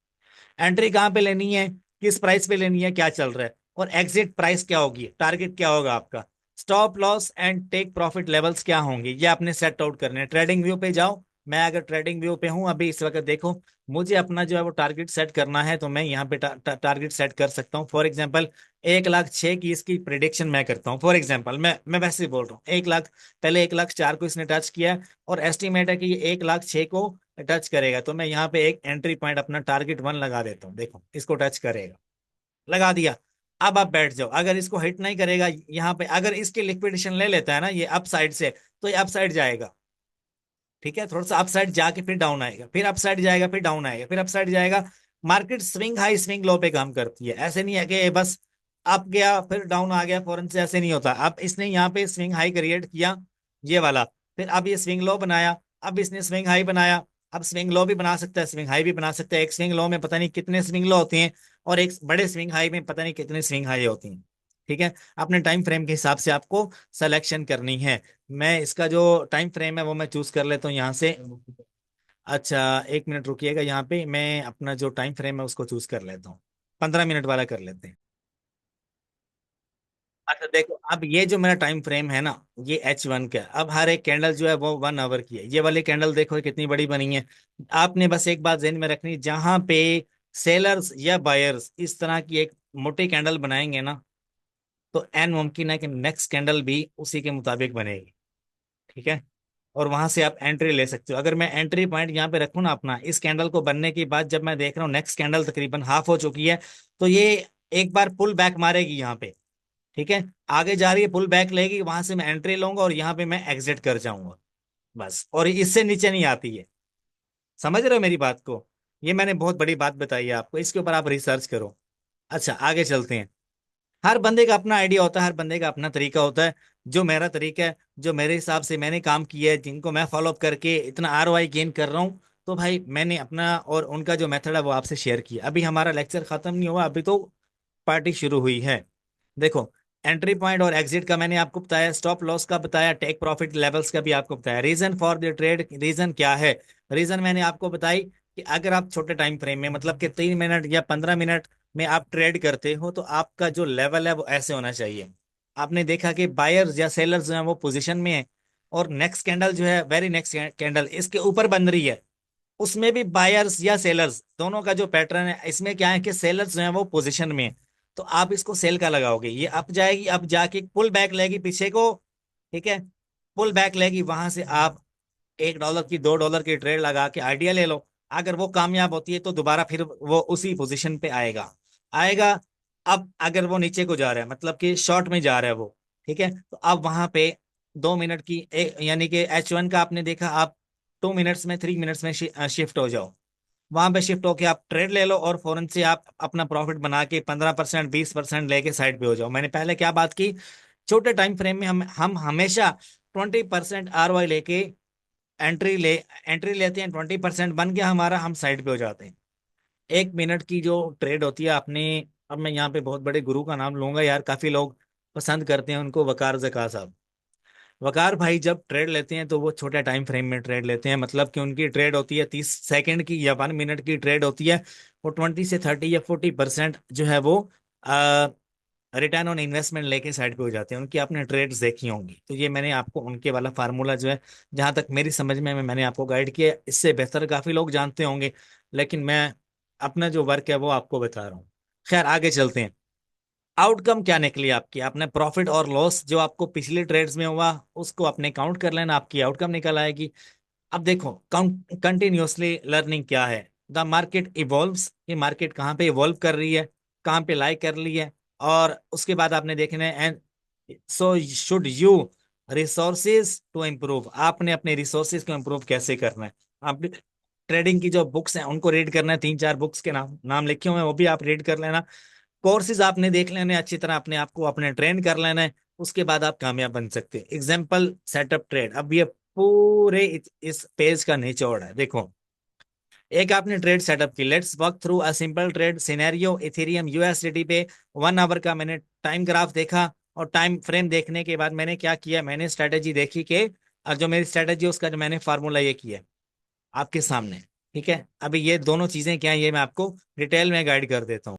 एंट्री कहाँ पे लेनी है, किस प्राइस पे लेनी है, क्या चल रहा है, और एग्जिट प्राइस क्या होगी, टारगेट क्या होगा आपका, stop loss and take profit levels क्या होंगे, ये आपने सेट आउट करने हैं। ट्रेडिंग व्यू पे जाओ, मैं अगर ट्रेडिंग व्यू पे हूं अभी इस वक्त, देखो मुझे अपना जो है वो टारगेट सेट करना है, तो मैं यहाँ पे टारगेट सेट कर सकता हूँ। फॉर एग्जांपल 1,06,000 की इसकी प्रिडिक्शन मैं करता हूँ। फॉर एग्जांपल मैं वैसे ही बोल रहा हूँ, 1 लाख, पहले 1,04,000 को इसने टच किया है, और एस्टिमेट है कि ये 1,06,000 को टच करेगा। तो मैं यहाँ पे एक एंट्री पॉइंट अपना टारगेट 1 लगा देता हूँ। देखो इसको टच करेगा, लगा दिया। अब आप बैठ जाओ, अगर इसको हिट नहीं करेगा यहाँ पे, अगर इसकी लिक्विडेशन ले लेता है ना ये अप साइड से, तो ये अप साइड जाएगा। ठीक है, थोड़ा सा अपसाइड जाके फिर डाउन आएगा, फिर अपसाइड जाएगा, फिर डाउन आएगा, फिर अपसाइड जाएगा। Market swing high swing low पे काम करती है, ऐसे नहीं है कि बस अप गया फिर डाउन आ गया फौरन से, ऐसे नहीं होता। अब इसने यहाँ पे स्विंग हाई क्रिएट किया, ये वाला, फिर अब ये स्विंग लो बनाया, अब इसने स्विंग हाई बनाया, अब स्विंग लो भी बना सकता है, स्विंग हाई भी बना सकता है। एक स्विंग लो में पता नहीं कितने स्विंग लो होते हैं, और एक बड़े स्विंग हाई में पता नहीं कितने स्विंग हाई होती हैं। ठीक है, अपने टाइम फ्रेम के हिसाब से आपको सिलेक्शन करनी है। मैं इसका जो टाइम फ्रेम है वो मैं चूज कर लेता हूँ यहाँ से। अच्छा, 1 मिनट रुकिएगा, यहाँ पे मैं अपना जो टाइम फ्रेम है उसको चूज कर लेता हूँ। 15 मिनट वाला कर लेते हैं। अच्छा देखो, अब ये जो मेरा टाइम फ्रेम है ना, ये H1 का है। अब हर एक कैंडल जो है वो 1 आवर की है। ये वाली कैंडल देखो ये कितनी बड़ी बनी है। आपने बस एक बात ध्यान में रखनी, जहां पे सेलर्स या बायर्स इस तरह की एक मोटी कैंडल बनाएंगे ना, तो एन मुमकिन है कि नेक्स्ट कैंडल भी उसी के मुताबिक बनेगी। ठीक है, और वहां से आप एंट्री ले सकते हो। अगर मैं एंट्री पॉइंट यहाँ पे रखूँ ना अपना, इस कैंडल को बनने के बाद जब मैं देख रहा हूँ नेक्स्ट कैंडल तकरीबन हाफ हो चुकी है, तो ये एक बार पुल बैक मारेगी यहाँ पे। ठीक है, आगे जा रही है, पुल बैक लेगी, वहां से मैं एंट्री लूंगा और यहाँ पे मैं एग्जिट कर जाऊंगा बस, और इससे नीचे नहीं आती है। समझ रहे हो मेरी बात को? ये मैंने बहुत बड़ी बात बताई है आपको, इसके ऊपर आप रिसर्च करो। अच्छा, आगे चलते हैं। हर बंदे का अपना आइडिया होता है, हर बंदे का अपना तरीका होता है। जो मेरा तरीका है, जो मेरे हिसाब से मैंने काम किया है, जिनको मैं फॉलो अप करके इतना ROI गेन कर रहा हूँ, तो भाई मैंने अपना और उनका जो मेथड है वो आपसे शेयर किया। अभी हमारा लेक्चर खत्म नहीं हुआ, अभी तो पार्टी शुरू हुई है। देखो, एंट्री पॉइंट और एग्जिट का मैंने आपको बताया, स्टॉप लॉस का बताया, टेक प्रॉफिट लेवल्स का भी आपको बताया। Reason for the trade, reason क्या है? रीजन मैंने आपको बताई कि अगर आप छोटे टाइम फ्रेम में, मतलब कि 3 मिनट या 15 मिनट में आप ट्रेड करते हो, तो आपका जो लेवल है वो ऐसे होना चाहिए। आपने देखा कि बायर्स या सेलर्स जो है वो पोजीशन में है, और नेक्स्ट कैंडल जो है, वेरी नेक्स्ट कैंडल इसके ऊपर बन रही है, उसमें भी बायर्स या सेलर्स दोनों का जो पैटर्न है, इसमें क्या है कि सेलर्स जो है वो पोजीशन में है, तो आप इसको सेल का लगाओगे, ये अप जाएगी, अब जाके पुल बैक लेगी पीछे को। ठीक है, पुल बैक लेगी, वहां से आप $1 की, $2 की ट्रेड लगा के आइडिया ले लो। अगर वो कामयाब होती है तो दोबारा फिर वो उसी पोजीशन पे आएगा, आएगा। अब अगर वो नीचे को जा रहा है, मतलब कि शॉर्ट में जा रहा है वो, ठीक है, तो अब वहां पे 2 मिनट की यानी कि H1 का आपने देखा, आप 2 मिनट्स में, 3 मिनट्स में शिफ्ट हो जाओ। वहां पे शिफ्ट होके आप ट्रेड ले लो, और फौरन से आप अपना प्रॉफिट बना के 15%, 20% लेके साइड पे हो जाओ। मैंने पहले क्या बात की, छोटे टाइम फ्रेम में हम हमेशा 20% ROI लेके एंट्री लेते हैं, 20% बन गया हमारा, हम साइड पे हो जाते हैं। 1 मिनट की जो ट्रेड होती है आपने, अब मैं यहाँ पे बहुत बड़े गुरु का नाम लूंगा यार, काफी लोग पसंद करते हैं उनको, वकार जका साहब। वकार भाई जब ट्रेड लेते हैं तो वो छोटे टाइम फ्रेम में ट्रेड लेते हैं, मतलब कि उनकी ट्रेड होती है 30 सेकंड की या 1 मिनट की ट्रेड होती है। वो 20 से 30 या 40% जो है वो रिटर्न ऑन इन्वेस्टमेंट लेके साइड पे हो जाते हैं। उनकी आपने ट्रेड्स देखी होंगी, तो ये मैंने आपको उनके वाला फार्मूला जो है, जहां तक मेरी समझ में मैंने आपको गाइड किया, इससे बेहतर काफी लोग जानते होंगे, लेकिन मैं अपना जो वर्क है वो आपको बता रहा हूँ। खैर, आगे चलते हैं। आउटकम क्या निकली आपकी? आपने प्रॉफिट और लॉस जो आपको पिछली ट्रेड्स में हुआ उसको अपने काउंट कर लेना, आपकी आउटकम निकल आएगी। अब देखो, कंटिन्यूअसली लर्निंग क्या है? द मार्केट इवॉल्व्स, ये मार्केट कहाँ पे इवॉल्व कर रही है, कहाँ पे लाई कर रही है, और उसके बाद आपने देखना है। And so should you resources to improve, आपने अपने रिसोर्सेज को इम्प्रूव कैसे करना है? आप ट्रेडिंग की जो बुक्स हैं उनको रीड करना है, 3 4 बुक्स के नाम नाम लिखे हुए हैं, वो भी आप रीड कर लेना। कोर्सेज आपने देख लेने अच्छी तरह, अपने आप को अपने ट्रेन कर लेना है, उसके बाद आप कामयाब बन सकते हैं। एग्जाम्पल सेटअप ट्रेड, अब ये पूरे इस पेज का निचोड़ है। देखो, एक आपने ट्रेड सेटअप की, let's walk through a simple trade scenario Ethereum USDT पे। 1 आवर का मैंने टाइम ग्राफ देखा, और टाइम फ्रेम देखने के बाद मैंने क्या किया, मैंने स्ट्रेटेजी देखी कि, और जो मेरी स्ट्रेटेजी उसका जो मैंने फार्मूला ये किया आपके सामने। ठीक है, अभी ये दोनों चीजें क्या है ये मैं आपको डिटेल में गाइड कर देता हूँ।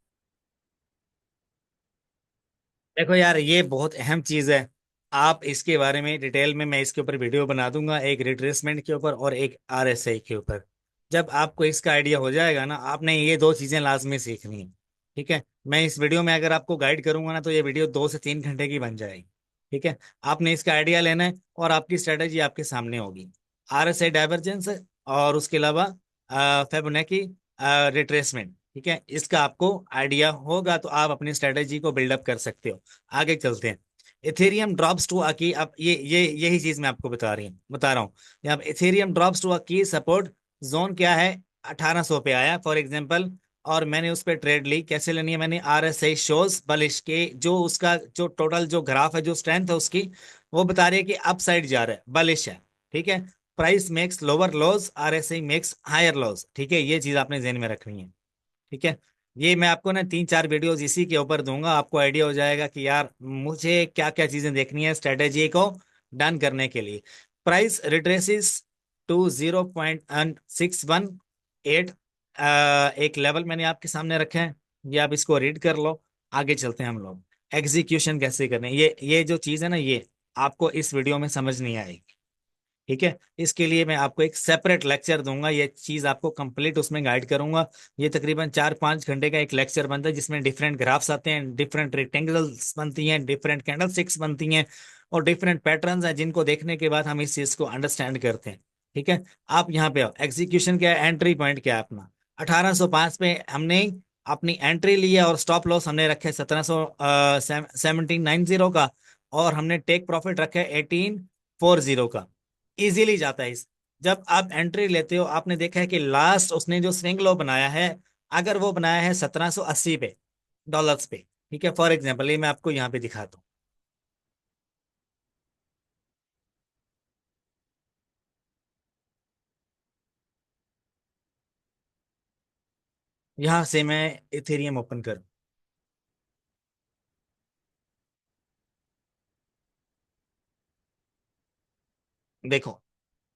देखो यार, ये बहुत अहम चीज है। आप इसके बारे में डिटेल में, मैं इसके ऊपर वीडियो बना दूंगा, एक रिट्रेसमेंट के ऊपर और एक RSI के ऊपर। जब आपको इसका आइडिया हो जाएगा ना, आपने ये दो चीजें लाजमी सीखनी है। ठीक है, मैं इस वीडियो में अगर आपको गाइड करूंगा ना, तो ये वीडियो 2 से 3 घंटे की बन जाएगी। ठीक है, आपने इसका आइडिया लेना है, और आपकी स्ट्रेटेजी आपके सामने होगी। RSI डाइवर्जेंस, और उसके अलावा फेबोनाची रिट्रेसमेंट। ठीक है, इसका आपको आइडिया होगा तो आप अपनी स्ट्रेटेजी को बिल्डअप कर सकते हो। आगे चलते हैं। इथेरियम ड्रॉप्स टू अ की, अब ये यही चीज मैं आपको बता रहा हूँ। यहाँ पे इथेरियम ड्रॉप्स टू अ की सपोर्ट जोन क्या है, 1800 पे आया फॉर एग्जांपल, और मैंने उस पर ट्रेड ली। कैसे लेनी है मैंने, RSI शोज बलिश के, जो उसका जो टोटल जो ग्राफ है, जो स्ट्रेंथ है उसकी, वो बता रही है कि अप साइड जा रहा है, बलिश है। ठीक है, price makes lower lows, RSI makes higher lows. ठीक है, ये चीज आपने ध्यान में रखनी है। ठीक है, ये मैं आपको ना 3 4 वीडियोस इसी के ऊपर दूंगा, आपको आइडिया हो जाएगा कि यार मुझे क्या क्या चीजें देखनी है स्ट्रेटेजी को डन करने के लिए। Price retraces to 0.618। एक लेवल मैंने आपके सामने रखे हैं, ये आप इसको रीड कर लो। आगे चलते हैं हम लोग, एग्जीक्यूशन कैसे करने हैं। ये जो चीज है ना, ये आपको इस वीडियो में समझ नहीं आएगी। ठीक है, इसके लिए मैं आपको एक सेपरेट लेक्चर दूंगा, ये चीज आपको कंप्लीट उसमें गाइड करूंगा। ये तकरीबन 4 5 घंटे का एक लेक्चर बनता है, जिसमें डिफरेंट ग्राफ्स आते हैं, डिफरेंट रेक्टेंगल्स बनती हैं, डिफरेंट कैंडल स्टिक्स बनती हैं, और डिफरेंट पैटर्न्स हैं, जिनको देखने के बाद हम इस चीज को अंडरस्टैंड करते हैं। ठीक है, आप यहाँ पे आओ, एग्जीक्यूशन क्या है, एंट्री पॉइंट क्या है अपना। 1805 पे हमने अपनी एंट्री ली है, और स्टॉप लॉस हमने रखे 1790 का, और हमने टेक प्रॉफिट रखा है 1840 का। इजीली जाता है इस। जब आप एंट्री लेते हो, आपने देखा है कि लास्ट उसने जो स्विंग लो बनाया है, अगर वो बनाया है 1780 पे, डॉलर्स पे। ठीक है, फॉर एग्जांपल ये मैं आपको यहाँ पे दिखाता हूँ। यहाँ से मैं इथेरियम ओपन करूँ, देखो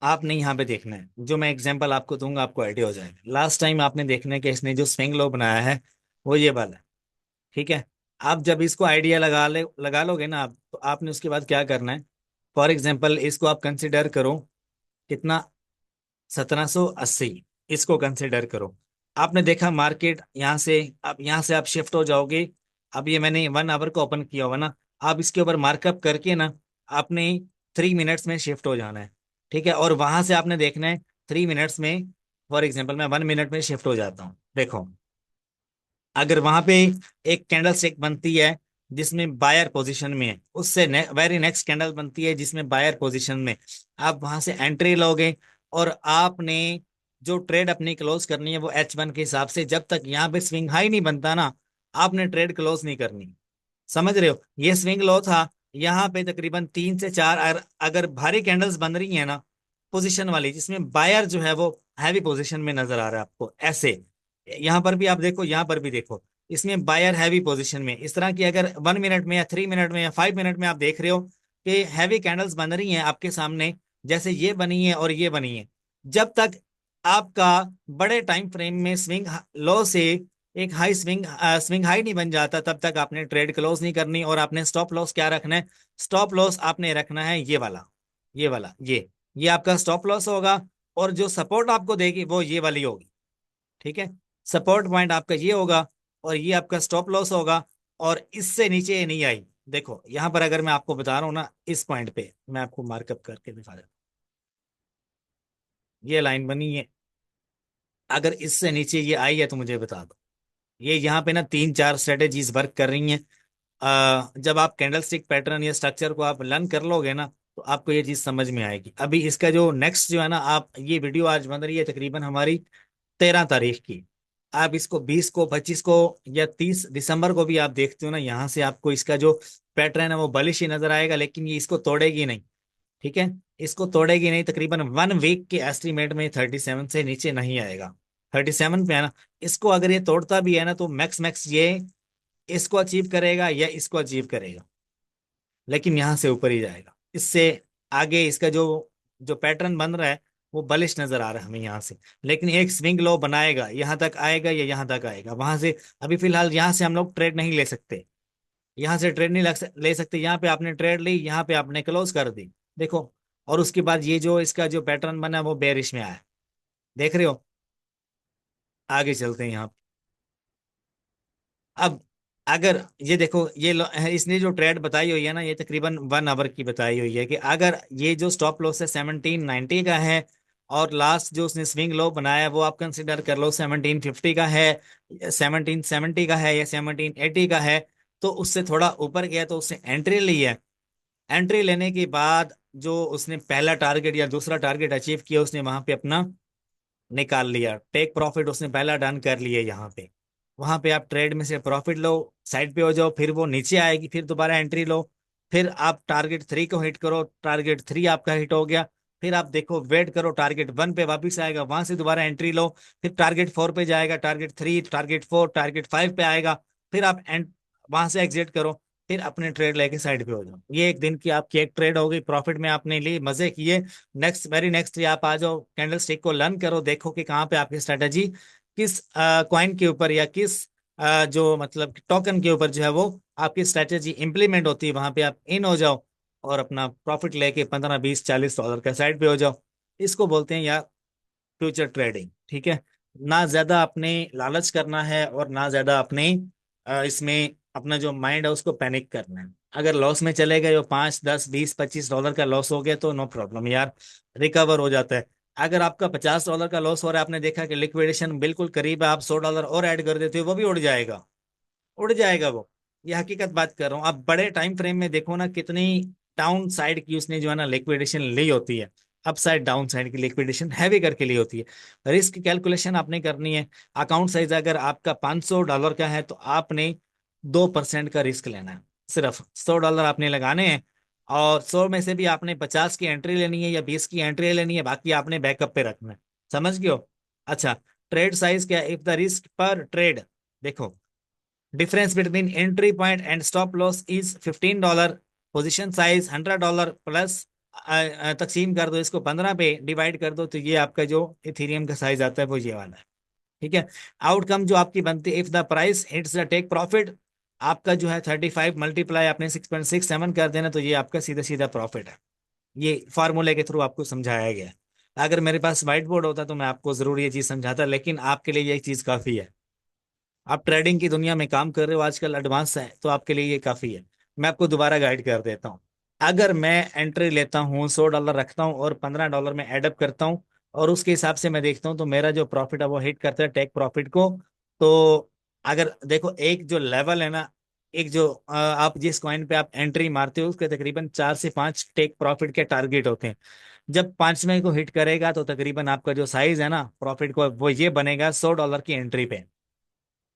आपने यहाँ पे देखना है, जो मैं एग्जांपल आपको दूंगा आपको आइडिया हो जाएगा। लास्ट टाइम आपने देखना है कि इसने जो स्विंग लो बनाया है वो ये वाला है। ठीक है, आप जब इसको आइडिया लगा लोगे ना आप, तो आपने उसके बाद क्या करना है, फॉर एग्जाम्पल इसको आप कंसिडर करो, कितना, 1780, इसको कंसिडर करो। आपने देखा मार्केट यहाँ से, अब यहाँ से आप शिफ्ट हो जाओगे। अब ये मैंने 1 आवर को ओपन किया हुआ ना, आप इसके ऊपर मार्कअप करके ना आपने 3 मिनट्स में शिफ्ट हो जाना है। ठीक है, और वहां से आपने देखना है 3 मिनट्स में, फॉर एग्जाम्पल मैं 1 मिनट में शिफ्ट हो जाता हूँ। देखो, अगर वहां पे एक कैंडल स्टिक बनती है जिसमें बायर पोजीशन में है, उससे वेरी नेक्स्ट कैंडल बनती है जिसमें बायर पोजीशन में, आप वहां से एंट्री लोगे, और आपने जो ट्रेड अपनी क्लोज करनी है वो H1 के हिसाब से, जब तक यहाँ पे स्विंग हाई नहीं बनता ना, आपने ट्रेड क्लोज नहीं करनी। समझ रहे हो, ये स्विंग लो था यहाँ पे तकरीबन 3 से 4, अगर भारी कैंडल्स बन रही है ना, पोजीशन वाली, जिसमें बायर जो है वो हैवी पोजीशन में नजर आ रहा है आपको ऐसे, यहाँ पर भी आप देखो, यहाँ पर भी देखो, इसमें बायर हैवी पोजीशन में, इस तरह की अगर 1 मिनट में या 3 मिनट में या 5 मिनट में आप देख रहे हो कि हैवी कैंडल्स बन रही हैं आपके सामने, जैसे ये बनी है और ये बनी है, जब तक आपका बड़े टाइम फ्रेम में स्विंग लो से एक हाई स्विंग हाई नहीं बन जाता, तब तक आपने ट्रेड क्लोज नहीं करनी। और आपने स्टॉप लॉस क्या रखना है, स्टॉप लॉस आपने रखना है ये वाला, ये वाला, ये आपका स्टॉप लॉस होगा। और जो सपोर्ट आपको देगी वो ये वाली होगी। ठीक है, सपोर्ट पॉइंट आपका ये होगा, और ये आपका स्टॉप लॉस होगा, और इससे नीचे ये नहीं आई। देखो यहां पर अगर मैं आपको बता रहा हूँ ना, इस पॉइंट पे मैं आपको मार्कअप करके दिखा देता हूँ, ये लाइन बनी है, अगर इससे नीचे ये आई है तो मुझे बता दो। ये यहाँ पे ना 3 4 स्ट्रेटेजीज वर्क कर रही हैं। जब आप कैंडलस्टिक पैटर्न या स्ट्रक्चर को आप लर्न कर लोगे ना, तो आपको ये चीज समझ में आएगी। अभी इसका जो नेक्स्ट जो है ना, आप ये वीडियो आज बन रही है तकरीबन हमारी 13 तारीख की, आप इसको 20 को 25 को या 30 दिसंबर को भी आप देखते हो ना, यहाँ से आपको इसका जो पैटर्न है वो बलिश ही नजर आएगा, लेकिन ये इसको तोड़ेगी नहीं। ठीक है, इसको तोड़ेगी नहीं, तकरीबन 1 वीक के एस्टिमेट में 37 से नीचे नहीं आएगा। 37 पे है ना, इसको अगर ये तोड़ता भी है ना, तो मैक्स मैक्स ये इसको अचीव करेगा या इसको अचीव करेगा, लेकिन यहाँ से ऊपर ही जाएगा। इससे आगे इसका जो जो पैटर्न बन रहा है वो बलिश नजर आ रहा है हमें यहाँ से। लेकिन एक स्विंग लो बनाएगा, यहाँ तक आएगा या यहाँ तक आएगा, वहां से अभी फिलहाल यहाँ से हम लोग ट्रेड नहीं ले सकते, यहाँ से ट्रेड नहीं ले सकते। यहाँ पे आपने ट्रेड ली, यहाँ पे आपने क्लोज कर दी, देखो। और उसके बाद ये जो इसका जो पैटर्न बना है वो बेरिश में आया, देख रहे हो। आगे चलते हैं यहाँ। अब अगर ये देखो, इसने जो ट्रेड बताई हुई है ना, ये तकरीबन 1 आवर की बताई हुई है, कि अगर ये जो स्टॉप लॉस है 1790 का है, और लास्ट जो उसने स्विंग लो बनाया है वो आप कंसिडर कर लो 1750 का है, 1770 का है, या 1780 का है, तो उससे थोड़ा ऊपर गया तो उसने एंट्री ली है, एंट्री लेने के बाद जो उसने पहला टारगेट या दूसरा टारगेट अचीव किया, उसने वहां पे अपना निकाल लिया, टेक प्रॉफिट उसने पहला डन कर लिया यहाँ पे। वहां पे आप ट्रेड में से प्रॉफिट लो, साइड पे हो जाओ, फिर वो नीचे आएगी, फिर दोबारा एंट्री लो, फिर आप टारगेट 3 को हिट करो, टारगेट 3 आपका हिट हो गया, फिर आप देखो वेट करो, टारगेट 1 पे वापस आएगा, वहां से दोबारा एंट्री लो, फिर टारगेट 4 पे जाएगा, टारगेट 3, टारगेट 4, टारगेट 5 पे आएगा, फिर आप वहां से एग्जिट करो, फिर अपने ट्रेड लेके साइड पे हो जाओ। ये एक दिन की आपकी एक ट्रेड हो गई, प्रॉफिट में आपने ली, मजे किए। नेक्स्ट वेरी नेक्स्ट डे आप आ जाओ, कैंडल स्टिक को लर्न करो, देखो कि कहाँ पे आपकी स्ट्रेटेजी किस कॉइन के ऊपर या किस जो मतलब टोकन के ऊपर जो है वो आपकी स्ट्रेटेजी इंप्लीमेंट होती है, वहां पे आप इन हो जाओ और अपना प्रॉफिट लेके 15, 20, 40 डॉलर का साइड पे हो जाओ। इसको बोलते हैं यार फ्यूचर ट्रेडिंग। ठीक है, ना ज्यादा अपने लालच करना है और ना ज्यादा अपने इसमें अपना जो माइंड है उसको पैनिक करना है। अगर लॉस में चले गए, 5, 10, 20, 25 डॉलर का लॉस हो गया तो नो प्रॉब्लम यार, रिकवर हो जाता है। अगर आपका 50 डॉलर का लॉस हो रहा है, आपने देखा कि लिक्विडेशन बिल्कुल करीब है, आप 100 डॉलर और ऐड कर देते हो, वो भी उड़ जाएगा, उड़ जाएगा वो। ये हकीकत बात कर रहा हूँ। आप बड़े टाइम फ्रेम में देखो ना, कितनी डाउन साइड की उसने जो है ना लिक्विडेशन ली होती है, अप साइड डाउन साइड की लिक्विडेशन हैवी करके ली होती है। रिस्क कैलकुलेशन आपने करनी है। अकाउंट साइज अगर आपका 500 डॉलर का है तो आपने 2% का रिस्क लेना है, सिर्फ 100 डॉलर आपने लगाने हैं, और 100 में से भी आपने 50 की एंट्री लेनी है या 20 की एंट्री लेनी है, बाकी आपने बैकअप पे रखना है। समझ गए हो? अच्छा, ट्रेड साइज क्या है? इफ द रिस्क पर ट्रेड, देखो, difference between entry point and stop loss is $15, position size $100 plus, तकसीम कर दो इसको 15 पे, डिवाइड कर दो, तो ये आपका जो इथेरियम का साइज आता है वो ये वाला है। ठीक है, आउटकम जो आपकी बनती है, if the price hits the take profit, आपका जो है 35 मल्टीप्लाई आपने 6.67 कर देना, तो ये आपका सीधा सीधा प्रॉफिट है। ये फार्मूले के थ्रू आपको समझाया गया है। अगर मेरे पास व्हाइट बोर्ड होता तो मैं आपको जरूर ये चीज समझाता, लेकिन आपके लिए ये चीज काफी है। आप ट्रेडिंग की दुनिया में काम कर रहे हो, आजकल एडवांस है, तो आपके लिए ये काफी है। मैं आपको दोबारा गाइड कर देता हूँ। अगर मैं एंट्री लेता हूँ, 100 डॉलर रखता हूँ और 15 डॉलर में एडअप करता हूँ, और उसके हिसाब से मैं देखता हूँ तो मेरा जो प्रॉफिट है वो हिट करता है टेक प्रॉफिट को। तो अगर देखो, एक जो लेवल है ना, एक जो आप जिस कॉइन पे आप एंट्री मारते हो उसके तकरीबन 4 से 5 टेक प्रॉफिट के टारगेट होते हैं। जब 5वें को हिट करेगा तो तकरीबन आपका जो साइज है ना प्रॉफिट को, वो ये बनेगा 100 डॉलर की एंट्री पे।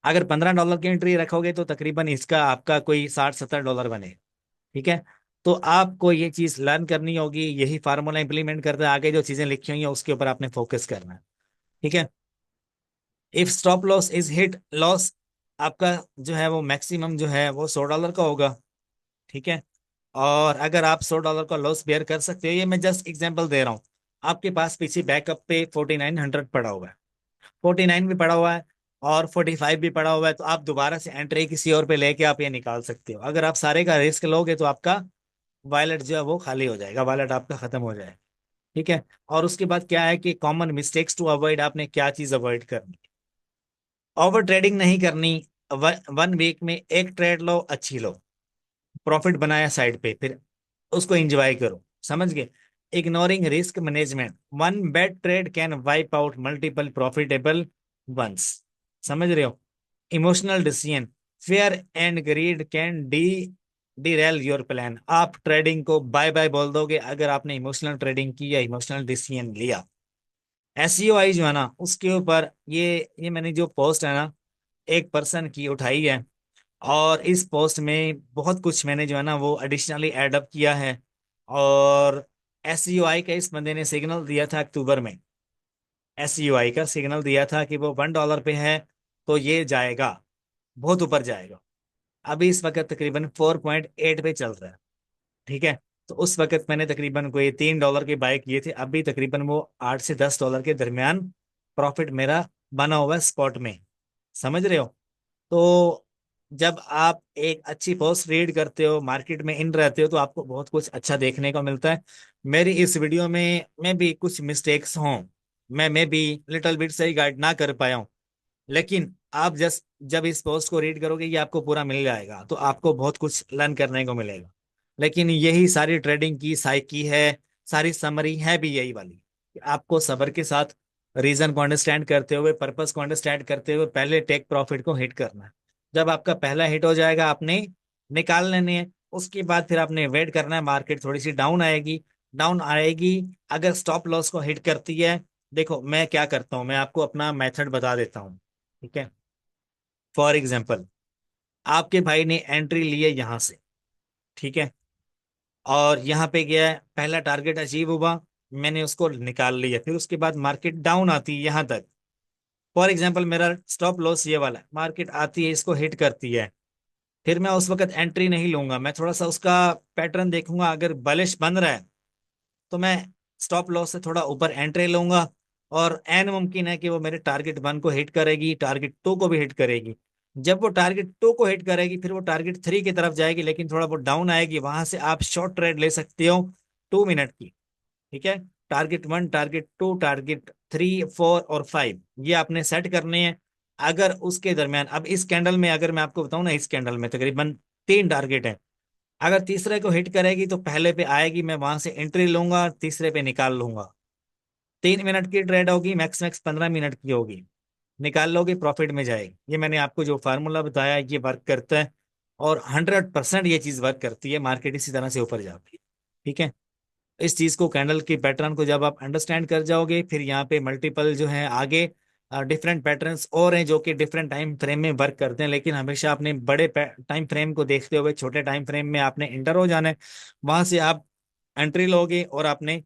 अगर 15 डॉलर की एंट्री रखोगे तो तकरीबन इसका आपका कोई 60, 70 डॉलर बने। ठीक है, तो आपको ये चीज लर्न करनी होगी, यही फार्मूला इंप्लीमेंट करते आगे जो चीजें लिखी हुई है उसके ऊपर आपने फोकस करना है। ठीक है, if stop loss is hit, loss आपका जो है वो मैक्सिमम जो है वो 100 डॉलर का होगा। ठीक है, और अगर आप 100 डॉलर का लॉस बेयर कर सकते हो, ये मैं जस्ट एग्जांपल दे रहा हूँ, आपके पास पीछे बैकअप पे 4900 पड़ा हुआ है, 49 भी पड़ा हुआ है और 45 भी पड़ा हुआ है, तो आप दोबारा से एंट्री किसी और पे लेके आप ये निकाल सकते हो। अगर आप सारे का रिस्क लोगे तो आपका वॉलेट जो है वो खाली हो जाएगा, वॉलेट आपका खत्म हो जाएगा। ठीक है, और उसके बाद क्या है कि कॉमन मिस्टेक्स टू अवॉइड, आपने क्या चीज अवॉइड करनी? ओवर ट्रेडिंग नहीं करनी। 1 वीक में एक ट्रेड लो, अच्छी लो, प्रॉफिट बनाया साइड पे, फिर उसको एंजॉय करो। समझ गए? Ignoring risk management, one bad trade can wipe out multiple profitable ones. समझ रहे हो? Emotional decision, fear and greed can derail your plan, आप ट्रेडिंग को बाय बाय बोल दोगे अगर आपने इमोशनल ट्रेडिंग की या इमोशनल डिसीजन लिया। एसईओ आई जो है ना उसके ऊपर ये मैंने जो पोस्ट है ना एक पर्सन की उठाई है, और इस पोस्ट में बहुत कुछ मैंने जो है ना वो एडिशनली एडअप किया है। और एसईओआई का इस बंदे ने सिग्नल दिया था अक्टूबर में, एसईओआई का सिग्नल दिया था कि वो $1 पे है तो ये जाएगा, बहुत ऊपर जाएगा। अभी इस वक्त तकरीबन 4.8 पे चल रहा है। ठीक है, तो उस वक्त मैंने तकरीबन कोई $3 के बाय किए थे, अभी तकरीबन वो 8 से 10 डॉलर के दरमियान प्रॉफिट मेरा बना हुआ है स्पॉट में। समझ रहे हो? तो जब आप एक अच्छी पोस्ट रीड करते हो, मार्केट में इन रहते हो, तो आपको बहुत कुछ अच्छा देखने को मिलता है। मेरी इस वीडियो में भी कुछ मिस्टेक्स हों, मैं भी लिटिल बिट सही गाइड ना कर पाया हूं, लेकिन आप जस्ट जब इस पोस्ट को रीड करोगे ये आपको पूरा मिल जाएगा, तो आपको बहुत कुछ लर्न करने को मिलेगा। लेकिन यही सारी ट्रेडिंग की साइकी है, सारी समरी है भी यही वाली, कि आपको सब्र के साथ रीजन को अंडरस्टैंड करते हुए, पर्पस को अंडरस्टैंड करते हुए पहले टेक प्रॉफिट को हिट करना है। जब आपका पहला हिट हो जाएगा आपने निकाल लेने हैं, उसके बाद फिर आपने वेट करना है, मार्केट थोड़ी सी डाउन आएगी। डाउन आएगी, अगर स्टॉप लॉस को हिट करती है, देखो मैं क्या करता हूँ, मैं आपको अपना मेथड बता देता हूँ। ठीक है, फॉर एग्जाम्पल, आपके भाई ने एंट्री ली है यहाँ से, ठीक है, और यहाँ पे गया है, पहला टारगेट अचीव हुआ, मैंने उसको निकाल लिया, फिर उसके बाद मार्केट डाउन आती है यहाँ तक। फॉर एग्जाम्पल मेरा स्टॉप लॉस ये वाला है, मार्केट आती है इसको हिट करती है, फिर मैं उस वक्त एंट्री नहीं लूंगा, मैं थोड़ा सा उसका पैटर्न देखूंगा, अगर बलिश बन रहा है तो मैं स्टॉप लॉस से थोड़ा ऊपर एंट्री लूंगा, और एन मुमकिन है कि वो मेरे टारगेट 1 को हिट करेगी, टारगेट 2 को भी हिट करेगी। जब वो टारगेट 2 को हिट करेगी फिर वो टारगेट 3 की तरफ जाएगी, लेकिन थोड़ा बहुत डाउन आएगी, वहां से आप शॉर्ट ट्रेड ले सकते हो 2 मिनट की। ठीक है, टारगेट 1, टारगेट 2, टारगेट 3, 4 और 5 ये आपने सेट करने हैं। अगर उसके दरमियान, अब इस कैंडल में अगर मैं आपको बताऊं ना, इस कैंडल में तकरीबन 3 टारगेट है, अगर तीसरे को हिट करेगी तो पहले पे आएगी, मैं वहां से एंट्री लूंगा, तीसरे पे निकाल लूंगा। 3 मिनट की ट्रेड होगी, मैक्स मैक्स 15 मिनट की होगी, निकाल लोगे प्रॉफिट में जाएगी। ये मैंने आपको जो फार्मूला बताया है, ये वर्क करता है, और 100% ये चीज वर्क करती है, मार्केट इसी तरह से ऊपर जाती है। ठीक है, इस चीज को, कैंडल की पैटर्न को जब आप अंडरस्टैंड कर जाओगे, फिर यहाँ पे मल्टीपल जो है आगे डिफरेंट पैटर्न्स और हैं जो कि डिफरेंट टाइम फ्रेम में वर्क करते हैं, लेकिन हमेशा अपने बड़े टाइम फ्रेम को देखते हुए छोटे टाइम फ्रेम में आपने इंटर हो जाना है। वहां से आप एंट्री लोगे, और आपने,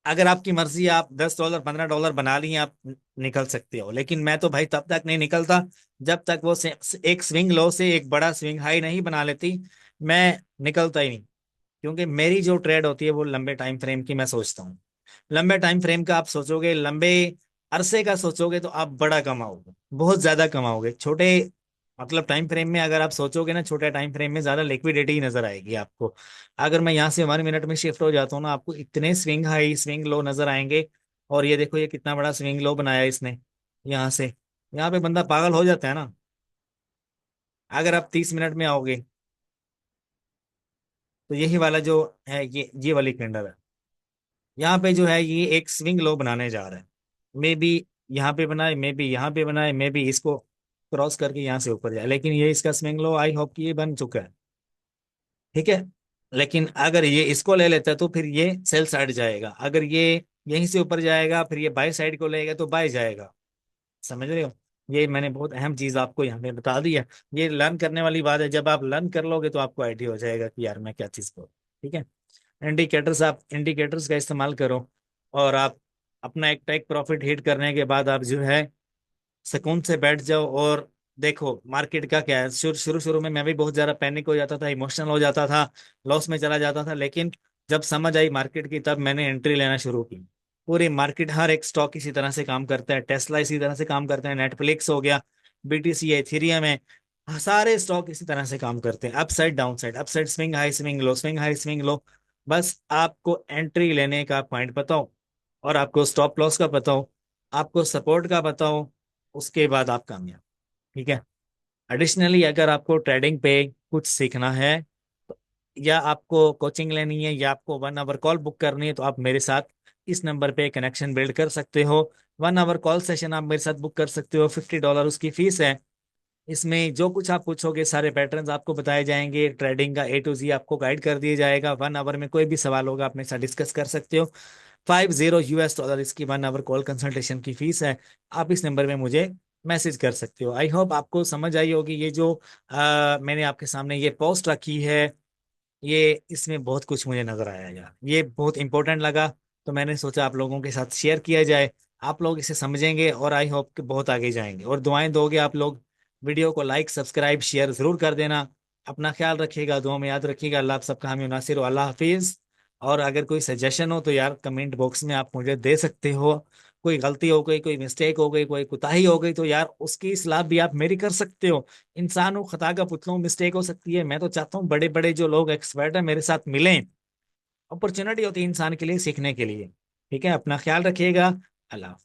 अगर आपकी मर्जी, आप $10 $15 बना लिए, आप निकल सकते हो, लेकिन मैं तो भाई तब तक नहीं निकलता जब तक वो एक स्विंग लो से एक बड़ा स्विंग हाई नहीं बना लेती, मैं निकलता ही नहीं। क्योंकि मेरी जो ट्रेड होती है वो लंबे टाइम फ्रेम की मैं सोचता हूँ। लंबे टाइम फ्रेम का आप सोचोगे, लंबे अरसे का सोचोगे तो आप बड़ा कमाओगे, बहुत ज्यादा कमाओगे। छोटे मतलब टाइम फ्रेम में अगर आप सोचोगे ना, छोटे टाइम फ्रेम में ज्यादा लिक्विडिटी ही नजर आएगी आपको। अगर मैं यहाँ से 1 मिनट में शिफ्ट हो जाता हूँ ना, आपको इतने स्विंग हाई स्विंग लो नजर आएंगे। और ये देखो, ये कितना बड़ा स्विंग लो बनाया इसने यहाँ से, यहाँ पे बंदा पागल हो जाता है ना। अगर आप 30 मिनट में आओगे तो यही वाला जो है, ये वाली कैंडल है, यहाँ पे जो है ये एक स्विंग लो बनाने जा रहा है। मे बी यहाँ पे बनाए, मे बी यहाँ पे बनाए, मे बी इसको क्रॉस करके यहाँ से ऊपर जाए, लेकिन ये इसका स्विंग लो आई होप कि ये बन चुका है। ठीक है, लेकिन अगर ये इसको ले लेता है तो फिर ये सेल साइड जाएगा, अगर ये यहीं से ऊपर जाएगा फिर ये बाय साइड को लेगा तो बाय जाएगा। समझ रहे हो, ये मैंने बहुत अहम चीज आपको यहाँ पे बता दी है। ये लर्न करने वाली बात है, जब आप लर्न कर लोगे तो आपको आइडिया हो जाएगा कि यार मैं क्या चीज करूँ। ठीक है, इंडिकेटर्स, आप इंडिकेटर्स का इस्तेमाल करो, और आप अपना एक टेक प्रॉफिट हिट करने के बाद आप जो है सुकून से बैठ जाओ और देखो मार्केट का क्या है। शुरू शुरू शुरू में मैं भी बहुत ज्यादा पैनिक हो जाता था, इमोशनल हो जाता था, लॉस में चला जाता था, लेकिन जब समझ आई मार्केट की तब मैंने एंट्री लेना शुरू की। पूरी मार्केट, हर एक स्टॉक इसी तरह से काम करता है, टेस्ला इसी तरह से काम करता है, नेटफ्लिक्स हो गया, बीटीसी है, इथेरियम है, सारे स्टॉक इसी तरह से काम करते हैं। Up side down side, up side swing high swing low, swing high swing low. बस आपको एंट्री लेने का पॉइंट बताओ, और आपको स्टॉप लॉस का बताओ, आपको सपोर्ट का बताओ, उसके बाद आप कामयाब। ठीक है, एडिशनली अगर आपको ट्रेडिंग पे कुछ सीखना है, तो या आपको कोचिंग लेनी है, या आपको 1 आवर कॉल बुक करनी है, तो आप मेरे साथ इस नंबर पे कनेक्शन बिल्ड कर सकते हो। 1 आवर कॉल सेशन आप मेरे साथ बुक कर सकते हो, $50 उसकी फीस है। इसमें जो कुछ आप पूछोगे सारे पैटर्न्स आपको बताए जाएंगे, ट्रेडिंग का A to Z आपको गाइड कर दिया जाएगा। 1 आवर में कोई भी सवाल होगा आप मेरे साथ डिस्कस कर सकते हो। $50 इसकी 1 आवर कॉल कंसल्टेशन की फीस है। आप इस नंबर में मुझे मैसेज कर सकते हो। आई होप आपको समझ आई होगी, ये जो मैंने आपके सामने ये पोस्ट रखी है, ये इसमें बहुत कुछ मुझे नजर आया यार, ये बहुत इंपॉर्टेंट लगा, तो मैंने सोचा आप लोगों के साथ शेयर किया जाए। आप लोग इसे समझेंगे और आई होप कि बहुत आगे जाएंगे, और दुआएं दोगे आप लोग। वीडियो को लाइक सब्सक्राइब शेयर जरूर कर देना। अपना ख्याल रखिएगा, दुआ में याद रखिएगा। अल्लाह आप सबका हामी नासिर हो, अल्लाह हाफिज। और अगर कोई सजेशन हो तो यार कमेंट बॉक्स में आप मुझे दे सकते हो। कोई गलती हो गई, कोई मिस्टेक हो गई, कोई कुताही हो गई, तो यार उसकी इस्लाह भी आप मेरी कर सकते हो। इंसान हूँ, खता का पुतला हूं, मिस्टेक हो सकती है। मैं तो चाहता हूँ बड़े बड़े जो लोग एक्सपर्ट है मेरे साथ मिलें, अपॉर्चुनिटी होती है इंसान के लिए सीखने के लिए। ठीक है, अपना ख्याल रखिएगा। अल्लाह हाफिज।